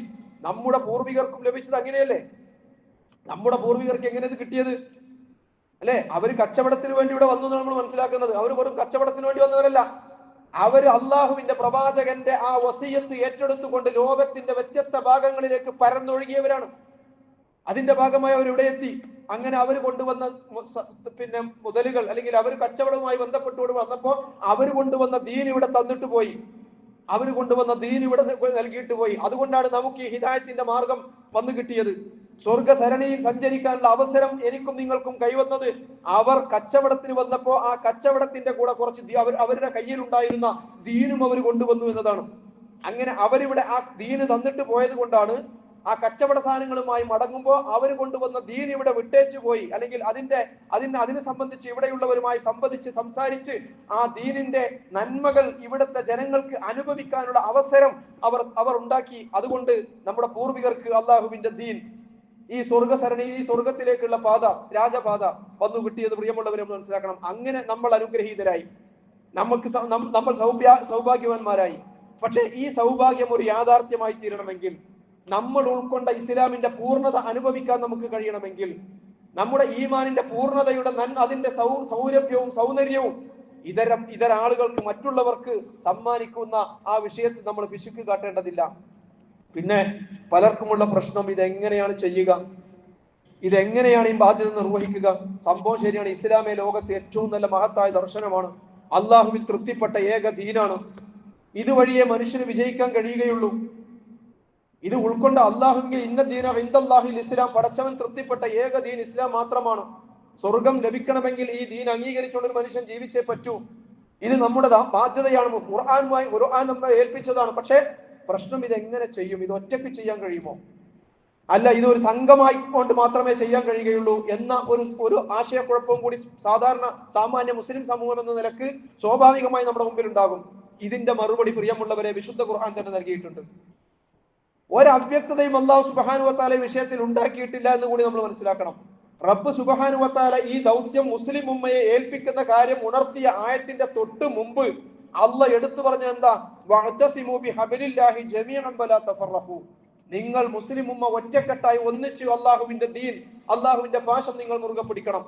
നമ്മുടെ പൂർവികർക്കും ലഭിച്ചത് അങ്ങനെയല്ലേ? നമ്മുടെ പൂർവികർക്ക് എങ്ങനെ ഇത് കിട്ടിയത്? അല്ലെ, അവര് കച്ചവടത്തിന് വേണ്ടി ഇവിടെ വന്നു നമ്മൾ മനസ്സിലാക്കുന്നത്. അവർ വെറും കച്ചവടത്തിന് വേണ്ടി വന്നവരല്ല. അവര് അള്ളാഹുവിന്റെ പ്രവാചകന്റെ ആ വസിയത്ത് ഏറ്റെടുത്തുകൊണ്ട് ലോകത്തിന്റെ വ്യത്യസ്ത ഭാഗങ്ങളിലേക്ക് പരന്നൊഴുകിയവരാണ്. അതിന്റെ ഭാഗമായി അവർ ഇവിടെ എത്തി. അങ്ങനെ അവർ കൊണ്ടുവന്ന മുതലുകൾ, അല്ലെങ്കിൽ അവർ കച്ചവടവുമായി ബന്ധപ്പെട്ടുകൊണ്ട് വന്നപ്പോ അവർ കൊണ്ടുവന്ന ദീൻ ഇവിടെ തന്നിട്ട് പോയി, അവർ കൊണ്ടുവന്ന ദീൻ ഇവിടെ നൽകിയിട്ട് പോയി. അതുകൊണ്ടാണ് നമുക്ക് ഈ ഹിദായത്തിന്റെ മാർഗം വന്നു കിട്ടിയത്. സ്വർഗ സരണിയിൽ സഞ്ചരിക്കാനുള്ള അവസരം എനിക്കും നിങ്ങൾക്കും കൈവന്നത് അവർ കച്ചവടത്തിന് വന്നപ്പോ ആ കച്ചവടത്തിന്റെ കൂടെ കുറച്ച് അവരുടെ കയ്യിൽ ഉണ്ടായിരുന്ന ദീനും അവർ കൊണ്ടുവന്നു എന്നതാണ്. അങ്ങനെ അവരിവിടെ ആ ദീന് തന്നിട്ട് പോയത് കൊണ്ടാണ് ആ കച്ചവട സാധനങ്ങളുമായി മടങ്ങുമ്പോൾ അവർ കൊണ്ടുവന്ന ദീൻ ഇവിടെ വിട്ടേച്ചു പോയി, അല്ലെങ്കിൽ അതിനെ സംബന്ധിച്ച് ഇവിടെയുള്ളവരുമായി സംസാരിച്ച് ആ ദീനിന്റെ നന്മകൾ ഇവിടുത്തെ ജനങ്ങൾക്ക് അനുഭവിക്കാനുള്ള അവസരം അവർ ഉണ്ടാക്കി. അതുകൊണ്ട് നമ്മുടെ പൂർവികർക്ക് അള്ളാഹുവിന്റെ ദീൻ, ഈ സ്വർഗസരണി, ഈ സ്വർഗത്തിലേക്കുള്ള പാത, രാജപാത വന്നു കിട്ടിയത് പ്രിയമുള്ളവരെ മനസ്സിലാക്കണം. അങ്ങനെ നമ്മൾ അനുഗ്രഹീതരായി, നമ്മൾ സൗഭാഗ്യവാന്മാരായി. പക്ഷെ ഈ സൗഭാഗ്യം ഒരു യാഥാർത്ഥ്യമായി തീരണമെങ്കിൽ, നമ്മൾ ഉൾക്കൊണ്ട ഇസ്ലാമിന്റെ പൂർണ്ണത അനുഭവിക്കാൻ നമുക്ക് കഴിയണമെങ്കിൽ, നമ്മുടെ ഈമാനിന്റെ പൂർണ്ണതയുടെ അതിന്റെ സൗരഭ്യവും സൗന്ദര്യവും ഇതര ആളുകൾക്ക്, മറ്റുള്ളവർക്ക് സമ്മാനിക്കുന്ന ആ വിഷയത്തിൽ നമ്മൾ പിശുക്ക് കാട്ടേണ്ടതില്ല. പിന്നെ പലർക്കുമുള്ള പ്രശ്നം, ഇതെങ്ങനെയാണ് ചെയ്യുക, ഇതെങ്ങനെയാണ് ഈ ബാധ്യത നിർവഹിക്കുക? സംഭവം ശരിയാണ്. ഇസ്ലാമേ ലോകത്തെ ഏറ്റവും നല്ല മഹത്തായ ദർശനമാണ്. അള്ളാഹുവിൽ തൃപ്തിപ്പെട്ട ഏക ദീനാണ്. ഇതുവഴിയേ മനുഷ്യന് വിജയിക്കാൻ കഴിയുകയുള്ളൂ. ഇത് ഉൾക്കൊണ്ട അള്ളാഹുവിന്റെ ഇന്ന ദീന ഇൻദല്ലാഹിൽ ഇസ്ലാം, പടച്ചവൻ തൃപ്തിപ്പെട്ട ഏക ദീൻ ഇസ്ലാം മാത്രമാണ്. സ്വർഗം ലഭിക്കണമെങ്കിൽ ഈ ദീൻ അംഗീകരിച്ചുകൊണ്ട് ഒരു മനുഷ്യൻ ജീവിച്ചേ പറ്റൂ. ഇത് നമ്മുടെ ബാധ്യതയാണ്. ഖുർആൻ നമ്മളെ ഏൽപ്പിച്ചതാണ്. പക്ഷെ പ്രശ്നം, ഇതെങ്ങനെ ചെയ്യും? ഇത് ഒറ്റയ്ക്ക് ചെയ്യാൻ കഴിയുമോ? അല്ല, ഇതൊരു സംഘമായി കൊണ്ട് മാത്രമേ ചെയ്യാൻ കഴിയുകയുള്ളൂ എന്ന ഒരു ആശയക്കുഴപ്പവും കൂടി സാമാന്യ മുസ്ലിം സമൂഹം എന്ന നിലക്ക് സ്വാഭാവികമായി നമ്മുടെ മുമ്പിൽ ഉണ്ടാകും. ഇതിന്റെ മറുപടി പ്രിയമുള്ളവരെ വിശുദ്ധ ഖുർആൻ തന്നെ നൽകിയിട്ടുണ്ട്. ഒരവ്യക്തതയും അല്ലാഹു സുബ്ഹാനഹു വ തആല വിഷയത്തിൽ ഉണ്ടാക്കിയിട്ടില്ല എന്ന് കൂടി നമ്മൾ മനസ്സിലാക്കണം. റബ്ബ് സുബ്ഹാനഹു വ തആല ഈ ദൗത്യം മുസ്ലിം ഉമ്മയെ ഏൽപ്പിക്കുന്ന കാര്യം ഉണർത്തിയ ആയത്തിന്റെ തൊട്ട് മുമ്പ് അള്ളാഹ് എടുത്തു പറഞ്ഞ എന്താ? വഅതസിമു ബിഹബ്ലില്ലാഹി ജമീഅൻ വലാ തഫറഖു. നിങ്ങൾ മുസ്ലിം ഉമ്മ ഒറ്റക്കെട്ടായി ഒന്നിച്ചു അള്ളാഹുവിന്റെ ദീൻ, അള്ളാഹുവിന്റെ പാശം നിങ്ങൾ മുറുകെ പിടിക്കണം.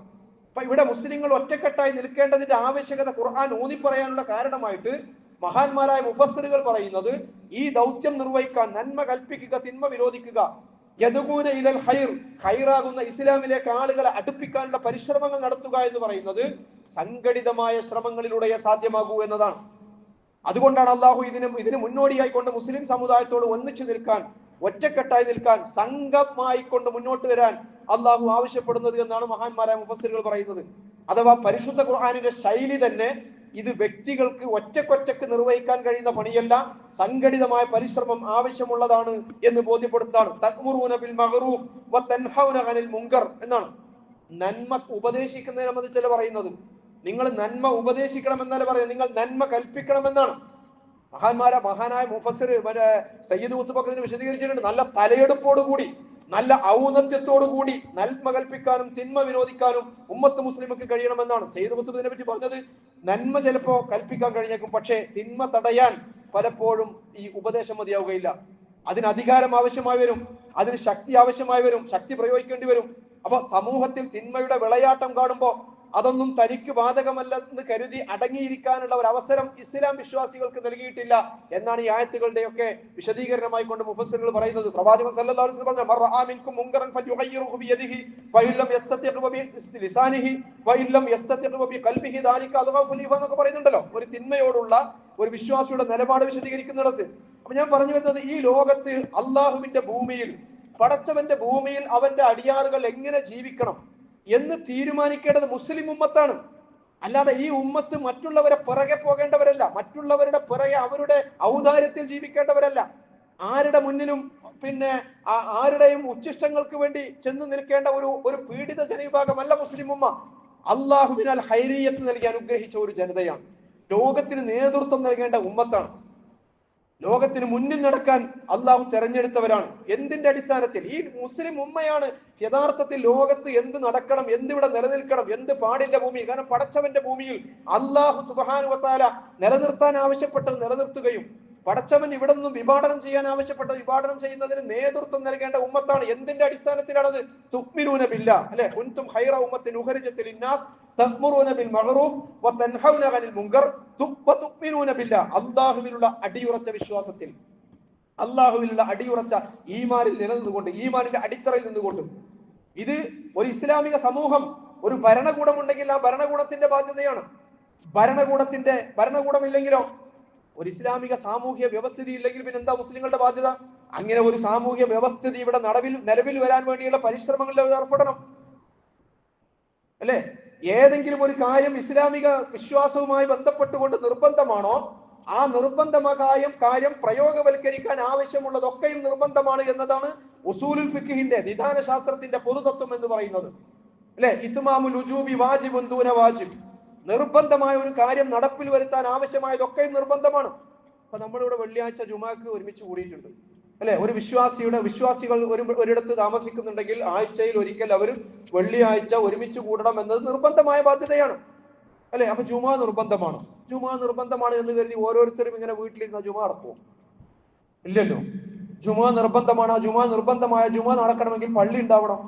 അപ്പൊ ഇവിടെ മുസ്ലിങ്ങൾ ഒറ്റക്കെട്ടായി നിൽക്കേണ്ടതിന്റെ ആവശ്യകത ഖുർആൻ ഊന്നിപ്പറയാനുള്ള കാരണമായിട്ട് മഹാന്മാരായ മുഫസ്സിറുകൾ പറയുന്നത്, ഈ ദൗത്യം നിർവഹിക്കാൻ നന്മ കൽപ്പിക്കുക, തിന്മ വിരോധിക്കുക, യദൂന ഇലൽ ഖൈർ, ഖൈറാകുന്ന ഇസ്ലാമിലേക്ക് ആളുകളെ അടുപ്പിക്കാനുള്ള പരിശ്രമങ്ങൾ നടത്തുക എന്ന് പറയുന്നത് സംഘടിതമായ ശ്രമങ്ങളിലൂടെ സാധ്യമാകൂ എന്നതാണ്. അതുകൊണ്ടാണ് അള്ളാഹു ഇതിന് മുന്നോടിയായി കൊണ്ട് മുസ്ലിം സമുദായത്തോട് ഒന്നിച്ചു നിൽക്കാൻ, ഒറ്റക്കെട്ടായി നിൽക്കാൻ, സംഘമായി കൊണ്ട് മുന്നോട്ട് വരാൻ അള്ളാഹു ആവശ്യപ്പെടുന്നത് എന്നാണ് മഹാന്മാരായ മുഫസ്സിറുകൾ പറയുന്നത്. അഥവാ പരിശുദ്ധ ഖുർആനിന്റെ ശൈലി തന്നെ ഇത് വ്യക്തികൾക്ക് ഒറ്റക്കൊറ്റക്ക് നിർവഹിക്കാൻ കഴിയുന്ന പണിയല്ല, സംഘടിതമായ പരിശ്രമം ആവശ്യമുള്ളതാണ് എന്ന് ബോധ്യപ്പെടുത്താണ്. തഅ്മുറൂന ബിൽ മഅറൂഫ് വ തൻഹൗന അനിൽ മുൻകർ എന്നാണ്. നന്മ ഉപദേശിക്കുന്നതിനെ സംബന്ധിച്ചല്ല പറയുന്നത്. നിങ്ങൾ നന്മ ഉപദേശിക്കണം എന്നല്ല പറയുന്നത്, നിങ്ങൾ നന്മ കൽപ്പിക്കണമെന്നാണ്. മഹാനായ മുഫസ്സിർ സയ്യിദ് ഖുത്ബ് വിശദീകരിച്ചിട്ടുണ്ട്. നല്ല തലയെടുപ്പോടുകൂടി, നല്ല ഔന്നത്യത്തോടുകൂടി നന്മ കൽപ്പിക്കാനും തിന്മ വിരോധിക്കാനും ഉമ്മത്ത് മുസ്ലിമക്ക് കഴിയണമെന്നാണ്. സയ്യിദ് ഖുത്ബ് ഇതിനെ പറ്റി പറഞ്ഞത്, നന്മ ചിലപ്പോ കൽപ്പിക്കാൻ കഴിഞ്ഞേക്കും, പക്ഷേ തിന്മ തടയാൻ പലപ്പോഴും ഈ ഉപദേശം മതിയാവുകയില്ല. അതിന് അധികാരം ആവശ്യമായി വരും, അതിന് ശക്തി ആവശ്യമായി വരും, ശക്തി പ്രയോഗിക്കേണ്ടി വരും. അപ്പൊ സമൂഹത്തിൽ തിന്മയുടെ വിളയാട്ടം കാണുമ്പോ അതൊന്നും തനിക്ക് ബാധകമല്ലെന്ന് കരുതി അടങ്ങിയിരിക്കാനുള്ള ഒരു അവസരം ഇസ്ലാം വിശ്വാസികൾക്ക് നൽകിയിട്ടില്ല എന്നാണ് ഈ ആയത്തുകളുടെയൊക്കെ വിശദീകരണമായി കൊണ്ട് മുഫസ്സിറുകൾ പറയുന്നത്. പ്രവാചകൻ സല്ലല്ലാഹു അലൈഹി വസല്ലം പറഞ്ഞു, മർ റആ മിൻകും മുൻകറൻ ഫയുഗയ്യിറുഹു ബിയദിഹി വഇല്ലം യസ്തതിഖ് ബിലിസാനിഹി വഇല്ലം യസ്തതിഖ് ബിഖൽബിഹി ദാലിക അദ്ഗഫുൽ ഈമാൻ എന്നൊക്കെ പറയുന്നുണ്ടല്ലോ. ഒരു തിന്മയോടുള്ള ഒരു വിശ്വാസിയുടെ നിലപാട് വിശദീകരിക്കുന്നിടത്ത്. അപ്പൊ ഞാൻ പറഞ്ഞു വരുന്നത്, ഈ ലോകത്ത് അള്ളാഹുവിന്റെ ഭൂമിയിൽ, പടച്ചവന്റെ ഭൂമിയിൽ അവന്റെ അടിയാറുകൾ എങ്ങനെ ജീവിക്കണം എന്ന് തീരുമാനിക്കേണ്ടത് മുസ്ലിം ഉമ്മത്താണ്. അല്ലാതെ ഈ ഉമ്മത്ത് മറ്റുള്ളവരെ പിറകെ പോകേണ്ടവരല്ല, മറ്റുള്ളവരുടെ പിറകെ അവരുടെ ഔദാര്യത്തിൽ ജീവിക്കേണ്ടവരല്ല, ആരുടെ മുന്നിലും ആരുടെയും ഉച്ചിഷ്ടങ്ങൾക്ക് വേണ്ടി ചെന്ന് നിൽക്കേണ്ട ഒരു പീഡിത ജനവിഭാഗമല്ല മുസ്ലിം ഉമ്മ. അള്ളാഹുവിനാൽ ഹൈറിയത്ത് നൽകി അനുഗ്രഹിച്ച ഒരു ജനതയാണ്. ലോകത്തിന് നേതൃത്വം നൽകേണ്ട ഉമ്മത്താണ്. ലോകത്തിന് മുന്നിൽ നടക്കാൻ അള്ളാഹു തെരഞ്ഞെടുത്തവരാണ്. എന്തിന്റെ അടിസ്ഥാനത്തിൽ? ഈ മുസ്ലിം ഉമ്മയാണ് യഥാർത്ഥത്തിൽ ലോകത്ത് എന്ത് നടക്കണം, എന്തിവിടെ നിലനിൽക്കണം, എന്ത് പാടില്ല ഭൂമിയിൽ. കാരണം പടച്ചവന്റെ ഭൂമിയിൽ അള്ളാഹു സുബ്ഹാനഹു വ തആല നിലനിർത്താൻ ആവശ്യപ്പെട്ടത് നിലനിർത്തുകയും പടച്ചവൻ ഇവിടെ നിന്നും വിഭാടനം ചെയ്യാൻ ആവശ്യപ്പെട്ടത് വിഭാടനം ചെയ്യുന്നതിന് നേതൃത്വം നൽകേണ്ട ഉമ്മത്താണ്. എന്തിന്റെ അടിസ്ഥാനത്തിലാണത്? തുഅ്മിനൂന ബില്ലാഹ്, അല്ലെ? കുൻതും ഖൈറ ഉമ്മത്തിൻ ഉഖ്രിജത് ലിന്നാസ് തഅ്മുറൂന ബിൽ മഅറൂഫ് വ തൻഹൗന അനിൽ മുൻകർ വ തുഅ്മിനൂന ബില്ലാഹ്. അല്ലാഹുവിലുള്ള അടിയുറച്ച വിശ്വാസത്തിൽ, അല്ലാഹുവിലുള്ള അടിയുറച്ച ഈമാനിൽ നിലനിന്നുകൊണ്ട്, ഈമാനിന്റെ അടിത്തറയിൽ നിന്നുകൊണ്ട്. ഇത് ഒരു ഇസ്ലാമിക സമൂഹം, ഒരു ഭരണകൂടം ഉണ്ടെങ്കിൽ ആ ഭരണകൂടത്തിന്റെ ബാധ്യതയാണ്. ഭരണകൂടമില്ലെങ്കിലോ, ഒരു ഇസ്ലാമിക സാമൂഹ്യ വ്യവസ്ഥിതി ഇല്ലെങ്കിൽ പിന്നെ എന്താ മുസ്ലിങ്ങളുടെ ബാധ്യത? അങ്ങനെ ഒരു സാമൂഹ്യ വ്യവസ്ഥിതി ഇവിടെ നിലവിൽ വരാൻ വേണ്ടിയുള്ള പരിശ്രമങ്ങളിൽ ഏർപ്പെടണം, അല്ലെ? ഏതെങ്കിലും ഒരു കാര്യം ഇസ്ലാമിക വിശ്വാസവുമായി ബന്ധപ്പെട്ടുകൊണ്ട് നിർബന്ധമാണോ, ആ നിർബന്ധമായ കാര്യം പ്രയോഗവൽക്കരിക്കാൻ ആവശ്യമുള്ളതൊക്കെയും നിർബന്ധമാണ് എന്നതാണ് ഉസൂലുൽ ഫിഖ്ഹിന്റെ നിദാന ശാസ്ത്രത്തിന്റെ പൊതുതത്വം എന്ന് പറയുന്നത്, അല്ലെ? ഇത്മാമുൽ ഉജൂബി വാജിബുൻ ദൂന വാജിബ്. നിർബന്ധമായ ഒരു കാര്യം നടപ്പിൽ വരുത്താൻ ആവശ്യമായതൊക്കെയും നിർബന്ധമാണ്. അപ്പൊ നമ്മളിവിടെ വെള്ളിയാഴ്ച ജുമാക്ക് ഒരുമിച്ച് കൂടിയിട്ടുണ്ട്, അല്ലെ? ഒരു വിശ്വാസികൾ ഒരിടത്ത് താമസിക്കുന്നുണ്ടെങ്കിൽ ആഴ്ചയിൽ ഒരിക്കൽ അവർ വെള്ളിയാഴ്ച ഒരുമിച്ച് കൂടണം എന്നത് നിർബന്ധമായ ബാധ്യതയാണ്, അല്ലെ? അപ്പൊ ജുമാ നിർബന്ധമാണ്. ജുമാ നിർബന്ധമാണ് എന്ന് കരുതി ഓരോരുത്തരും ഇങ്ങനെ വീട്ടിലിരുന്ന ജുമാ നടക്കുമോ? ഇല്ലല്ലോ. ജുമാ നിർബന്ധമാണ്. ആ നിർബന്ധമായ ജുമാ നടക്കണമെങ്കിൽ പള്ളി ഉണ്ടാവണം.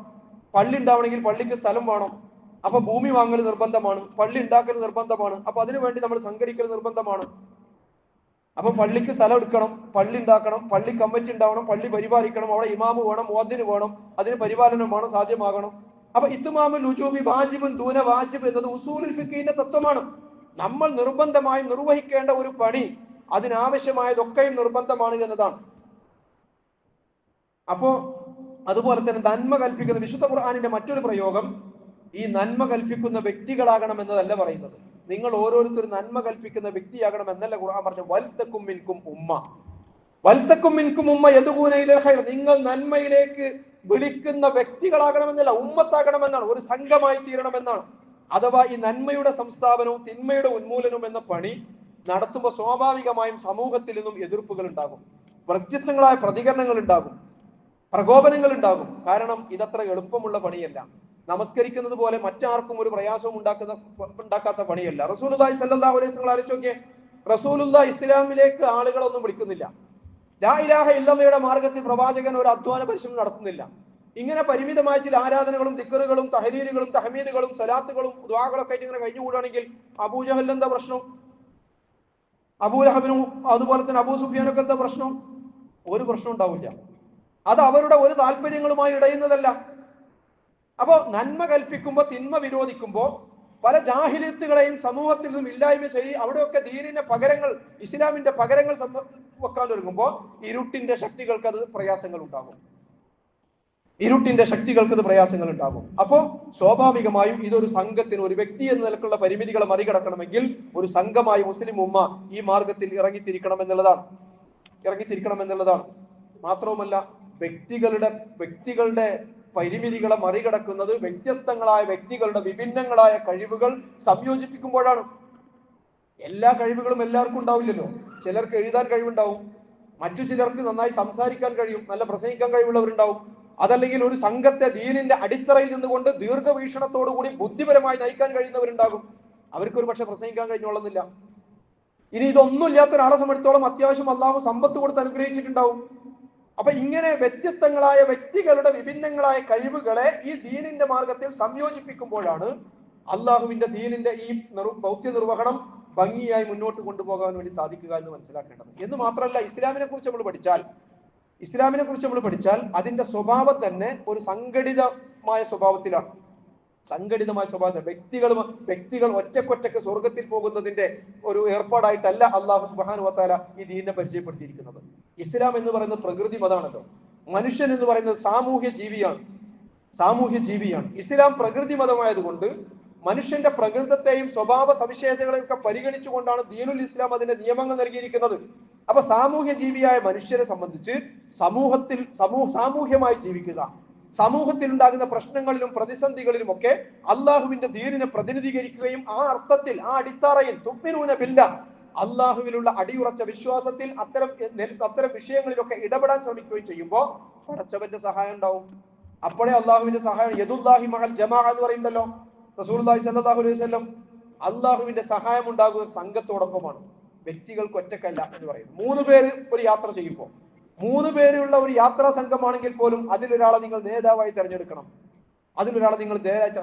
പള്ളി ഉണ്ടാവണമെങ്കിൽ പള്ളിക്ക് സ്ഥലം വേണം. അപ്പൊ ഭൂമി വാങ്ങൽ നിർബന്ധമാണ്, പള്ളി ഉണ്ടാക്കൽ നിർബന്ധമാണ്. അപ്പൊ അതിനുവേണ്ടി നമ്മൾ സംഘടിക്കൽ നിർബന്ധമാണ്. അപ്പൊ പള്ളിക്ക് സ്ഥലം എടുക്കണം, പള്ളി ഉണ്ടാക്കണം, പള്ളി കമ്മിറ്റി ഉണ്ടാവണം, പള്ളി പരിപാലിക്കണം, അവിടെ ഇമാമ് വേണം, മുഅദ്ദിന് വേണം, അതിന് പരിപാലനം വേണം, സാധ്യമാകണം. അപ്പൊ ഇത്മാമുൽ ഉജൂബി വാജിബുൻ ദൂന വാജിബ് എന്നത് ഉസൂലുൽ ഫിഖ്ഹിന്റെ തത്വമാണ്. നമ്മൾ നിർബന്ധമായും നിർവഹിക്കേണ്ട ഒരു പണി അതിനാവശ്യമായതൊക്കെയും നിർബന്ധമാണ് എന്നതാണ്. അപ്പോ അതുപോലെ തന്നെ നന്മ കൽപ്പിക്കുന്ന വിശുദ്ധ ഖുർആനിന്റെ മറ്റൊരു പ്രയോഗം ഈ നന്മ കൽപ്പിക്കുന്ന വ്യക്തികളാകണം എന്നതല്ല പറയുന്നത്. നിങ്ങൾ ഓരോരുത്തരും നന്മ കൽപ്പിക്കുന്ന വ്യക്തിയാകണം എന്നല്ല ഖുർആൻ പറഞ്ഞു. വൽതക്കും മിൻകും ഉമ്മ, വൽതക്കും മിൻകും ഉമ്മ യദ്ഊന ഇലൽ ഖൈർ. നിങ്ങൾ നന്മയിലേക്ക് വിളിക്കുന്ന വ്യക്തികളാകണമെന്നല്ല, ഉമ്മത്താകണമെന്നാണ്, ഒരു സംഘമായി തീരണമെന്നാണ്. അഥവാ ഈ നന്മയുടെ സംസ്ഥാപനവും തിന്മയുടെ ഉന്മൂലനവും എന്ന പണി നടത്തുമ്പോൾ സ്വാഭാവികമായും സമൂഹത്തിൽ നിന്നും എതിർപ്പുകൾ ഉണ്ടാകും, വ്യത്യസ്തങ്ങളായ പ്രതികരണങ്ങൾ ഉണ്ടാകും, പ്രകോപനങ്ങൾ ഉണ്ടാകും. കാരണം ഇതത്ര എളുപ്പമുള്ള പണിയല്ല. നമസ്കരിക്കുന്നത് പോലെ മറ്റാർക്കും ഒരു പ്രയാസവും ഉണ്ടാക്കാത്ത പണിയല്ല. റസൂലുള്ളാഹി സ്വല്ലല്ലാഹു അലൈഹി വസല്ലം ആലോചിച്ച് നോക്കിയേ, റസൂലുള്ളാഹി ഇസ്ലാമിലേക്ക് ആളുകളൊന്നും വിളിക്കുന്നില്ല. ലാ ഇലാഹ ഇല്ലല്ലയുടെ മാർഗത്തിൽ പ്രവാചകൻ ഒരു അധ്വാന പരിശ്രമം നടത്തുന്നില്ല. ഇങ്ങനെ പരിമിതമായ ചില ആരാധനകളും ദിക്റുകളും തഹ്ലീലുകളും തഹ്മീദുകളും സലാത്തുകളും ദുആകളൊക്കെ ആയിട്ട് ഇങ്ങനെ കഴിഞ്ഞുകൂടാണെങ്കിൽ അബൂജഹൽ എന്താ പ്രശ്നം? അബൂലഹബിനും അതുപോലെ തന്നെ അബൂ സുഫിയാനൊക്കെ എന്താ പ്രശ്നം? ഒരു പ്രശ്നം ഉണ്ടാവില്ല. അത് അവരുടെ ഒരു താല്പര്യങ്ങളുമായി ഇടയുന്നതല്ല. അപ്പോ നന്മ കൽപ്പിക്കുമ്പോ തിന്മ വിരോധിക്കുമ്പോ പല ജാഹിലിയത്തുകളെയും സമൂഹത്തിൽ നിന്നും ഇല്ലായ്മ ചെയ്ത് അവിടെയൊക്കെ ദീനിന്റെ പകരങ്ങൾ, ഇസ്ലാമിന്റെ പകരങ്ങൾ വെക്കാൻ തുടങ്ങുമ്പോ ഇരുട്ടിന്റെ ശക്തികൾക്ക് അത് പ്രയാസങ്ങൾ ഉണ്ടാകും. അപ്പോ സ്വാഭാവികമായും ഇതൊരു സംഘത്തിന്, ഒരു വ്യക്തി എന്ന നിലക്കുള്ള പരിമിതികളെ മറികടക്കണമെങ്കിൽ ഒരു സംഘമായി മുസ്ലിം ഉമ്മ ഈ മാർഗത്തിൽ ഇറങ്ങിത്തിരിക്കണം എന്നുള്ളതാണ്. മാത്രവുമല്ല, വ്യക്തികളുടെ പരിമിതികളെ മറികടക്കുന്നത് വ്യത്യസ്തങ്ങളായ വ്യക്തികളുടെ വിഭിന്നങ്ങളായ കഴിവുകൾ സംയോജിപ്പിക്കുമ്പോഴാണ്. എല്ലാ കഴിവുകളും എല്ലാവർക്കും ഉണ്ടാവില്ലല്ലോ. ചിലർക്ക് എഴുതാൻ കഴിവുണ്ടാവും, മറ്റു ചിലർക്ക് നന്നായി സംസാരിക്കാൻ കഴിയും, നല്ല പ്രസംഗിക്കാൻ കഴിവുള്ളവരുണ്ടാവും. അതല്ലെങ്കിൽ ഒരു സംഘത്തെ ദീനിന്റെ അടിത്തറയിൽ നിന്നുകൊണ്ട് ദീർഘവീക്ഷണത്തോടുകൂടി ബുദ്ധിപരമായി നയിക്കാൻ കഴിയുന്നവരുണ്ടാകും. അവർക്ക് ഒരു പക്ഷെ പ്രസംഗിക്കാൻ കഴിഞ്ഞോളുന്നില്ല. ഇനി ഇതൊന്നും ഇല്ലാത്ത ഒരാളെ സംബന്ധിച്ചോളം അത്യാവശ്യം അല്ലാഹു സമ്പത്ത് കൊടുത്ത് അനുഗ്രഹിച്ചിട്ടുണ്ടാവും. അപ്പൊ ഇങ്ങനെ വ്യത്യസ്തങ്ങളായ വ്യക്തികളുടെ വിഭിന്നങ്ങളായ കഴിവുകളെ ഈ ദീനിന്റെ മാർഗത്തിൽ സംയോജിപ്പിക്കുമ്പോഴാണ് അള്ളാഹുവിന്റെ ദീനിന്റെ ഈ ദൗത്യ നിർവഹണം ഭംഗിയായി മുന്നോട്ട് കൊണ്ടുപോകാൻ വേണ്ടി സാധിക്കുക എന്ന് മനസ്സിലാക്കേണ്ടത്. എന്ന് മാത്രമല്ല, ഇസ്ലാമിനെ കുറിച്ച് നമ്മൾ പഠിച്ചാൽ അതിന്റെ സ്വഭാവം തന്നെ ഒരു സംഘടിതമായ സ്വഭാവത്തിലാണ്. വ്യക്തികൾ ഒറ്റക്കൊറ്റക്ക് സ്വർഗത്തിൽ പോകുന്നതിന്റെ ഒരു ഏർപ്പാടായിട്ടല്ല അള്ളാഹു സുബ്ഹാനഹു വ തആല ഈ ദീനിനെ പരിചയപ്പെടുത്തിയിരിക്കുന്നത്. ഇസ്ലാം എന്ന് പറയുന്നത് പ്രകൃതി മതമാണല്ലോ. മനുഷ്യൻ എന്ന് പറയുന്നത് സാമൂഹ്യ ജീവിയാണ്. ഇസ്ലാം പ്രകൃതി മതമായതുകൊണ്ട് മനുഷ്യന്റെ പ്രകൃതത്തെയും സ്വഭാവ സവിശേഷതകളെയും ഒക്കെ പരിഗണിച്ചുകൊണ്ടാണ് ദീനുൽ ഇസ്ലാം അതിന്റെ നിയമങ്ങൾ നൽകിയിരിക്കുന്നത്. അപ്പൊ സാമൂഹ്യ ജീവിയായ മനുഷ്യരെ സംബന്ധിച്ച് സാമൂഹ്യമായി ജീവിക്കുക, സമൂഹത്തിൽ ഉണ്ടാകുന്ന പ്രശ്നങ്ങളിലും പ്രതിസന്ധികളിലും ഒക്കെ അള്ളാഹുവിന്റെ ദീനിനെ പ്രതിനിധീകരിക്കുകയും ആ അർത്ഥത്തിൽ, ആ അടിത്തറയിൽ തുഅ്മിനൂന ബില്ലാഹ്, അള്ളാഹുവിലുള്ള അടിയുറച്ച വിശ്വാസത്തിൽ അത്തരം വിഷയങ്ങളിലൊക്കെ ഇടപെടാൻ ശ്രമിക്കുകയും ചെയ്യുമ്പോൾ പടച്ചവന്റെ സഹായം ഉണ്ടാവും. അപ്പോഴേ അള്ളാഹുവിന്റെ സഹായം, യദുല്ലാഹി മഅൽ ജമാഅ എന്ന് പറയുന്നല്ലോ റസൂലുള്ളാഹി സ്വല്ലല്ലാഹു അലൈഹി വസല്ലം. അള്ളാഹുവിന്റെ സഹായം ഉണ്ടാകുക സംഘത്തോടൊപ്പമാണ്, വ്യക്തികൾക്ക് ഒറ്റക്കല്ല എന്ന് പറയുന്നു. 3 പേര് ഒരു യാത്ര ചെയ്യുമ്പോൾ, 3 പേരുള്ള ഒരു യാത്രാ സംഘമാണെങ്കിൽ പോലും അതിലൊരാളെ നിങ്ങൾ നേതാവായി തെരഞ്ഞെടുക്കണം.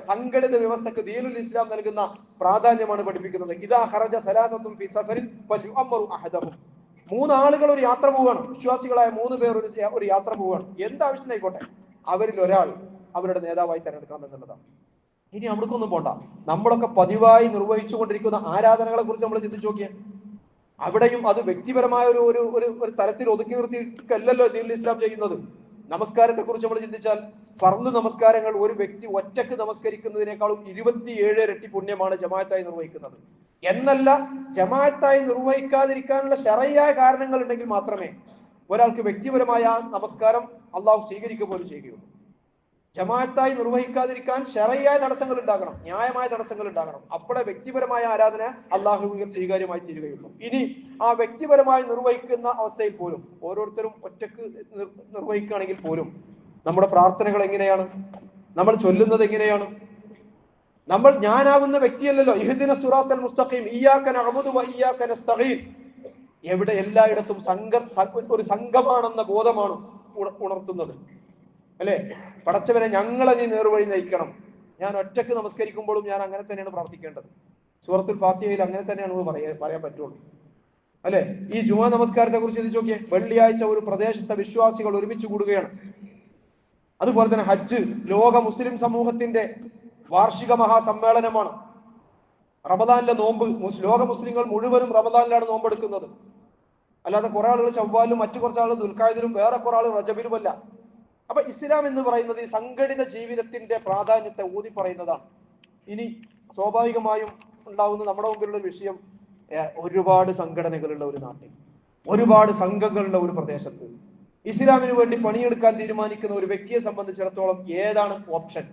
സംഘടിത വ്യവസ്ഥക്ക് ദീനുൽ ഇസ്ലാം നൽകുന്ന പ്രാധാന്യമാണ് പഠിപ്പിക്കുന്നത്. ഇദാ ഖറജ സലാസത്തുൻ ഫി സഫരിൻ ഫൽയുഅമ്മറു അഹദഹും. 3 ആളുകൾ ഒരു യാത്ര പോവുകയാണ്, വിശ്വാസികളായ 3 പേർ ഒരു യാത്ര പോവുകയാണ്. എന്താവശ്യമായിക്കോട്ടെ, അവരിൽ ഒരാൾ അവരുടെ നേതാവായി തെരഞ്ഞെടുക്കണം എന്നുള്ളതാണ്. ഇനി അവിടേക്കൊന്നും പോണ്ട. നമ്മളൊക്കെ പതിവായി നിർവഹിച്ചുകൊണ്ടിരിക്കുന്ന ആരാധനകളെ കുറിച്ച് നമ്മൾ ചിന്തിച്ചു നോക്കിയാൽ അവിടെയും അത് വ്യക്തിപരമായ ഒരു തലത്തിൽ ഒതുക്കി നിർത്തിയിട്ടല്ലല്ലോ ദീനുൽ ഇസ്ലാം ചെയ്യുന്നത്. നമസ്കാരത്തെ കുറിച്ച് നമ്മൾ ചിന്തിച്ചാൽ ഫർള് നമസ്കാരങ്ങൾ ഒരു വ്യക്തി ഒറ്റക്ക് നമസ്കരിക്കുന്നതിനേക്കാളും 27 ഇരട്ടി പുണ്യമാണ് ജമാഅത്തായി നിർവഹിക്കുന്നത്. എന്നല്ല, ജമാഅത്തായി നിർവഹിക്കാതിരിക്കാനുള്ള ശറഈയായ കാരണങ്ങൾ ഉണ്ടെങ്കിൽ മാത്രമേ ഒരാൾക്ക് വ്യക്തിപരമായ നമസ്കാരം അള്ളാഹു സ്വീകരിക്കുക പോലും ചെയ്യുകയുള്ളൂ. ജമാഅത്തായി നിർവഹിക്കാതിരിക്കാൻ ശറഈയായ തടസ്സങ്ങൾ ഉണ്ടാകണം, ന്യായമായ തടസ്സങ്ങൾ ഉണ്ടാകണം. അപ്പോഴേ വ്യക്തിപരമായ ആരാധന അള്ളാഹുവിൽ സ്വീകാര്യമായി തീരുകയുള്ളൂ. ഇനി ആ വ്യക്തിപരമായി നിർവഹിക്കുന്ന അവസ്ഥയിൽ പോലും, ഓരോരുത്തരും ഒറ്റക്ക് നിർവഹിക്കുകയാണെങ്കിൽ പോലും നമ്മുടെ പ്രാർത്ഥനകൾ എങ്ങനെയാണ്, നമ്മൾ ചൊല്ലുന്നത് എങ്ങനെയാണ്? ഞാനാവുന്ന വ്യക്തിയല്ലല്ലോ. ഇഹ്ദിന സിറാത്തൽ മുസ്തഖീം ഇയ്യാക നഅ്ബുദു വ ഇയ്യാക നസ്തഈൻ. എവിടെ എല്ലായിടത്തും ഒരു സംഘമാണെന്ന ബോധമാണ് ഉണർത്തുന്നത്, അല്ലെ? പടച്ചവനെ, ഞങ്ങളെ നീ നേർവഴി നയിക്കണം. ഞാൻ ഒറ്റക്ക് നമസ്കരിക്കുമ്പോഴും ഞാൻ അങ്ങനെ തന്നെയാണ് പ്രാർത്ഥിക്കേണ്ടത്. സൂറത്തുൽ ഫാത്തിഹയിൽ അങ്ങനെ തന്നെയാണ് പറയാൻ പറ്റുള്ളൂ, അല്ലെ? ഈ ജുമാ നമസ്കാരത്തെ കുറിച്ച് ചിന്തിച്ചു നോക്കിയേ. വെള്ളിയാഴ്ച ഒരു പ്രദേശത്തെ വിശ്വാസികൾ ഒരുമിച്ച് കൂടുകയാണ്. അതുപോലെ തന്നെ ഹജ്ജ് ലോക മുസ്ലിം സമൂഹത്തിന്റെ വാർഷിക മഹാസമ്മേളനമാണ്. റമദാനിലെ നോമ്പ്, ലോക മുസ്ലിങ്ങൾ മുഴുവനും റമദാനിലാണ് നോമ്പെടുക്കുന്നത്. അല്ലാതെ കുറെ ആളുകൾ ചവ്വാലും മറ്റു കുറച്ച് ആളുകൾ ദുൽഖഅദിലും വേറെ കുറെ ആളുകൾ റജബിലുമല്ല. അപ്പൊ ഇസ്ലാം എന്ന് പറയുന്നത് ഈ സംഘടിത ജീവിതത്തിന്റെ പ്രാധാന്യത്തെ ഊതി പറയുന്നതാണ്. ഇനി സ്വാഭാവികമായും ഉണ്ടാവുന്ന നമ്മുടെ മുമ്പിലുള്ള ഒരു വിഷയം, ഒരുപാട് സംഘടനകളുള്ള ഒരു നാട്ടിൽ, ഒരുപാട് സംഘങ്ങളുള്ള ഒരു പ്രദേശത്ത് ഇസ്ലാമിന് വേണ്ടി പണിയെടുക്കാൻ തീരുമാനിക്കുന്ന ഒരു വ്യക്തിയെ സംബന്ധിച്ചിടത്തോളം ഏതാണ് ഓപ്ഷൻ?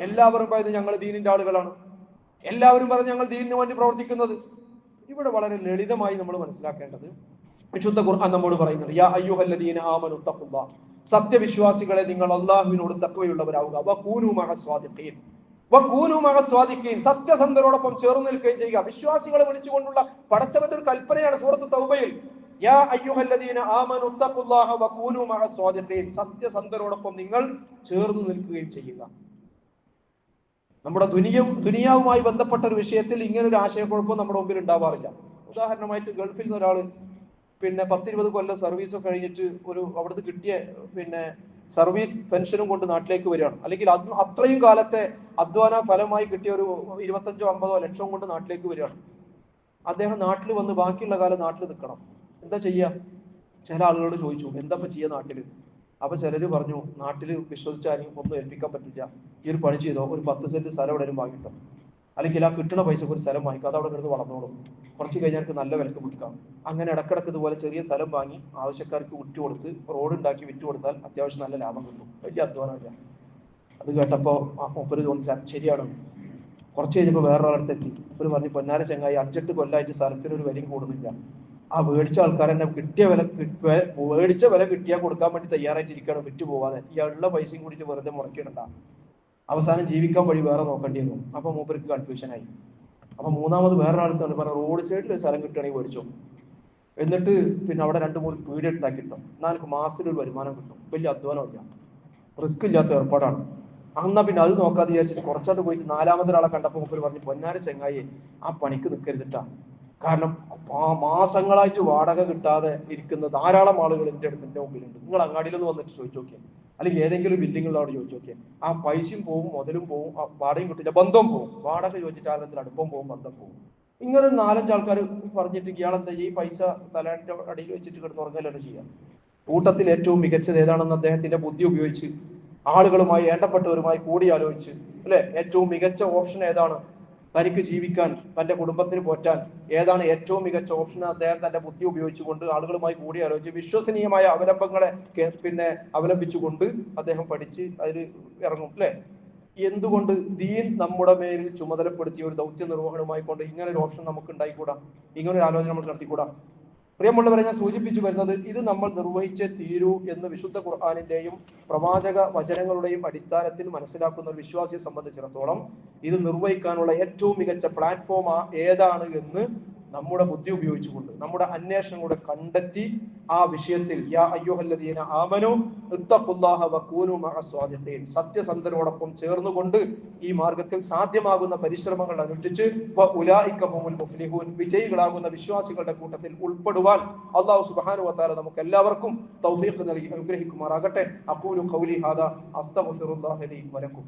എല്ലാവരും പറയുന്നത് ഞങ്ങൾ ദീനിന്റെ ആളുകളാണ്, എല്ലാവരും പറഞ്ഞ് ഞങ്ങൾ ദീനിന് വേണ്ടി പ്രവർത്തിക്കുന്നത്. ഇവിടെ വളരെ ലളിതമായി നമ്മൾ മനസ്സിലാക്കേണ്ടത്, വിശുദ്ധ ഖുർആൻ നമ്മോട് പറയുന്നുണ്ട്, യാ അയ്യുഹല്ലദീന ആമനു തഖുല്ലാഹ്, സത്യവിശ്വാസികളെ നിങ്ങൾ അല്ലാഹുവിനോട് തഖ്വയുള്ളവരാവുക, വകൂനു മഅസ്വാദിഖീൻ, സത്യസന്ധരോടൊപ്പം ചേർന്ന് നിൽക്കുകയും ചെയ്യുക. വിശ്വാസികളെ വിളിച്ചുകൊണ്ടുള്ള പടച്ചവന്റെ ഒരു കൽപ്പനയാണ് സൂറത്ത് തൗബയിൽ. യാ അയ്യുഹല്ലദീന ആമനു തഖുല്ലാഹ വകൂനു മഅസ് സ്വാദിഖീൻ, സത്യസന്ധരോടൊപ്പം നിങ്ങൾ ചേർന്ന് നിൽക്കുകയും ചെയ്യുക. നമ്മുടെ ദുനിയാവുമായി ബന്ധപ്പെട്ട ഒരു വിഷയത്തിൽ ഇങ്ങനെ ഒരു ആശയക്കുഴപ്പം നമ്മുടെ മുമ്പിൽ ഉണ്ടാവാറില്ല. ഉദാഹരണമായിട്ട് ഗൾഫിൽ നിന്ന് ഒരാൾ 10-20 കൊല്ലം സർവീസ് കഴിഞ്ഞിട്ട് അവിടുന്ന് കിട്ടിയ സർവീസ് പെൻഷനും കൊണ്ട് നാട്ടിലേക്ക് വരികയാണ്, അല്ലെങ്കിൽ അത്രയും കാലത്തെ അധ്വാന ഫലമായി കിട്ടിയ ഒരു 25-50 ലക്ഷം കൊണ്ട് നാട്ടിലേക്ക് വരികയാണ്. അദ്ദേഹം നാട്ടിൽ വന്ന് ബാക്കിയുള്ള കാലം നാട്ടിൽ നിൽക്കണം. എന്താ ചെയ്യുക? ചില ആളുകളോട് ചോദിച്ചു, എന്താ ചെയ്യുക നാട്ടില്? അപ്പൊ ചിലര് പറഞ്ഞു, നാട്ടില് വിശ്വസിച്ചാലും ഒന്നും ഏൽപ്പിക്കാൻ പറ്റില്ല, ഈ ഒരു പണി ചെയ്തോ, ഒരു 10 സെന്റ് സ്ഥലം എവിടെയും വാങ്ങിട്ടോ, അല്ലെങ്കിൽ ആ കിട്ടുന്ന പൈസക്ക് ഒരു സ്ഥലം വാങ്ങിക്കും, അത് അവിടെ കിടന്ന് വളർന്നോളും, കുറച്ച് കഴിഞ്ഞാൽ നല്ല വിലക്ക് വിൽക്കാം. അങ്ങനെ ഇടക്കിടക്ക് ഇതുപോലെ ചെറിയ സ്ഥലം വാങ്ങി ആവശ്യക്കാർക്ക് വിറ്റുകൊടുത്ത് റോഡ് ഉണ്ടാക്കി വിറ്റുകൊടുത്താൽ അത്യാവശ്യം നല്ല ലാഭം കിട്ടും, വലിയ അധ്വാനമില്ല. അത് കേട്ടപ്പോ മൂപ്പര് തോന്നി ശരിയാണ്. കുറച്ച് കഴിഞ്ഞപ്പോ വേറൊരാളടുത്തെത്തി. ഇവര് പറഞ്ഞു, പൊന്നാര ചങ്ങായി, 5-8 കൊല്ലമായിട്ട് സ്ഥലത്തിന് ഒരു വിലയും കൂടുന്നില്ല, ആ മേടിച്ച ആൾക്കാർ തന്നെ മേടിച്ച വില കിട്ടിയാൽ കൊടുക്കാൻ വേണ്ടി തയ്യാറായിട്ടിരിക്കുകയാണ്, വിറ്റ് പോവാതെ. ഇയാളുടെ പൈസയും കൂടിയിട്ട് വെറുതെ മുടക്കിയിടണ്ട, അവസാനം ജീവിക്കാൻ വഴി വേറെ നോക്കേണ്ടി വന്നു. അപ്പൊ മൂപ്പർക്ക് കൺഫ്യൂഷനായി. അപ്പൊ മൂന്നാമത് വേറൊരാളടുത്താണ് പറഞ്ഞ, റോഡ് സൈഡിൽ ഒരു സ്ഥലം കിട്ടുകയാണെങ്കിൽ മേടിച്ചോ, എന്നിട്ട് അവിടെ 2-3 പീടിക ഉണ്ടാക്കിട്ടോ, എന്നാൽ എനിക്ക് മാസത്തിൽ ഒരു വരുമാനം കിട്ടും, വലിയ അധ്വാനമില്ല, റിസ്ക് ഇല്ലാത്ത ഏർപ്പാടാണ്. എന്നാ പിന്നെ അത് നോക്കാതെ വിചാരിച്ചിട്ട് കുറച്ചാട്ട് പോയിട്ട് 4മതൊരാളെ കണ്ടപ്പോൾ മൂപ്പര് പറഞ്ഞു, പൊന്നാര ചങ്ങായി, ആ പണിക്ക് നിൽക്കരുതിട്ടാ. കാരണം മാസങ്ങളായിട്ട് വാടക കിട്ടാതെ ഇരിക്കുന്ന ധാരാളം ആളുകൾ എന്റെ മുമ്പിലുണ്ട്. നിങ്ങൾ അങ്ങാടിയിലൊന്ന് വന്നിട്ട് ചോദിച്ചു നോക്കിയാൽ, അല്ലെങ്കിൽ ഏതെങ്കിലും ബിൽഡിങ്ങുകളോട് ചോദിച്ചു നോക്കിയാൽ, ആ പൈസയും പോവും, മുതലും പോവും, വാടകയും കിട്ടില്ല, ബന്ധം പോവും. വാടക ചോദിച്ചിട്ട് ആരെങ്കിലും അടുപ്പം പോവും, ബന്ധം പോവും. ഇങ്ങനെ 4-5 ആൾക്കാർ പറഞ്ഞിട്ട് ഇയാളെന്താ ഈ പൈസ തലേന്റെ അടിയിൽ വെച്ചിട്ട് കിടന്നുറങ്ങലാണ് ചെയ്യാം. കൂട്ടത്തിൽ ഏറ്റവും മികച്ചത് ഏതാണെന്ന് അദ്ദേഹത്തിന്റെ ബുദ്ധി ഉപയോഗിച്ച് ആളുകളുമായി വേണ്ടപ്പെട്ടവരുമായി കൂടിയാലോചിച്ച്, അല്ലെ, ഏറ്റവും മികച്ച ഓപ്ഷൻ ഏതാണ് തനിക്ക് ജീവിക്കാൻ, തന്റെ കുടുംബത്തിന് പോറ്റാൻ ഏതാണ് ഏറ്റവും മികച്ച ഓപ്ഷൻ, അദ്ദേഹം തന്റെ ബുദ്ധി ഉപയോഗിച്ചുകൊണ്ട് ആളുകളുമായി കൂടിയാലോചിച്ച് വിശ്വസനീയമായ അവലംബങ്ങളെ അവലംബിച്ചുകൊണ്ട് അദ്ദേഹം പഠിച്ച് അതിൽ ഇറങ്ങും, അല്ലെ. എന്തുകൊണ്ട് ദീൻ നമ്മുടെ മേലിൽ ചുമതലപ്പെടുത്തിയ ഒരു ദൗത്യ നിർവഹണമായി കൊണ്ട് ഇങ്ങനെ ഒരു ഓപ്ഷൻ നമുക്ക് ഉണ്ടായിക്കൂടാ? ഇങ്ങനെ ഒരു ആലോചന നമ്മൾ നടത്തിക്കൂടാ? പ്രിയമുള്ളവരെ, ഞാൻ സൂചിപ്പിച്ചു വരുന്നത്, ഇത് നമ്മൾ നിർവഹിച്ചേ തീരൂ എന്ന് വിശുദ്ധ ഖുർആനിന്റെയും പ്രവാചക വചനങ്ങളുടെയും അടിസ്ഥാനത്തിൽ മനസ്സിലാക്കുന്ന ഒരു വിശ്വാസിയെ സംബന്ധിച്ചിടത്തോളം ഇത് നിർവഹിക്കാനുള്ള ഏറ്റവും മികച്ച പ്ലാറ്റ്ഫോം ഏതാണ് എന്ന് നമ്മുടെ ബുദ്ധി ഉപയോഗിച്ചുകൊണ്ട്, നമ്മുടെ അന്വേഷണങ്ങളുടെ കണ്ടെത്തി ആ വിഷയത്തിൽ യാ അയ്യുഹല്ലദീന ആമനു ഇത്തഖുല്ലാഹ വകൂനു മഅസ് സ്വാദിഖീൻ, സത്യസന്ധരോടൊപ്പം ചേർന്നുകൊണ്ട് ഈ മാർഗത്തിൽ സാധ്യമാകുന്ന പരിശ്രമങ്ങൾ അനുഷ്ഠിച്ച് ഉലൈക ഹുമുൽ മുഫ്ലിഹൂൻ, വിജയികളാകുന്ന വിശ്വാസികളുടെ കൂട്ടത്തിൽ ഉൾപ്പെടുവാൻ അല്ലാഹു സുബ്ഹാനഹു വ തആല നമുക്ക് എല്ലാവർക്കും തൗഫീഖ് നൽകി അനുഗ്രഹിക്കുമാറാകട്ടെ. അഖൂലു ഖൗലി ഹാദാ അസ്തഗ്ഫിറുല്ലാഹ ലി വലക്കും.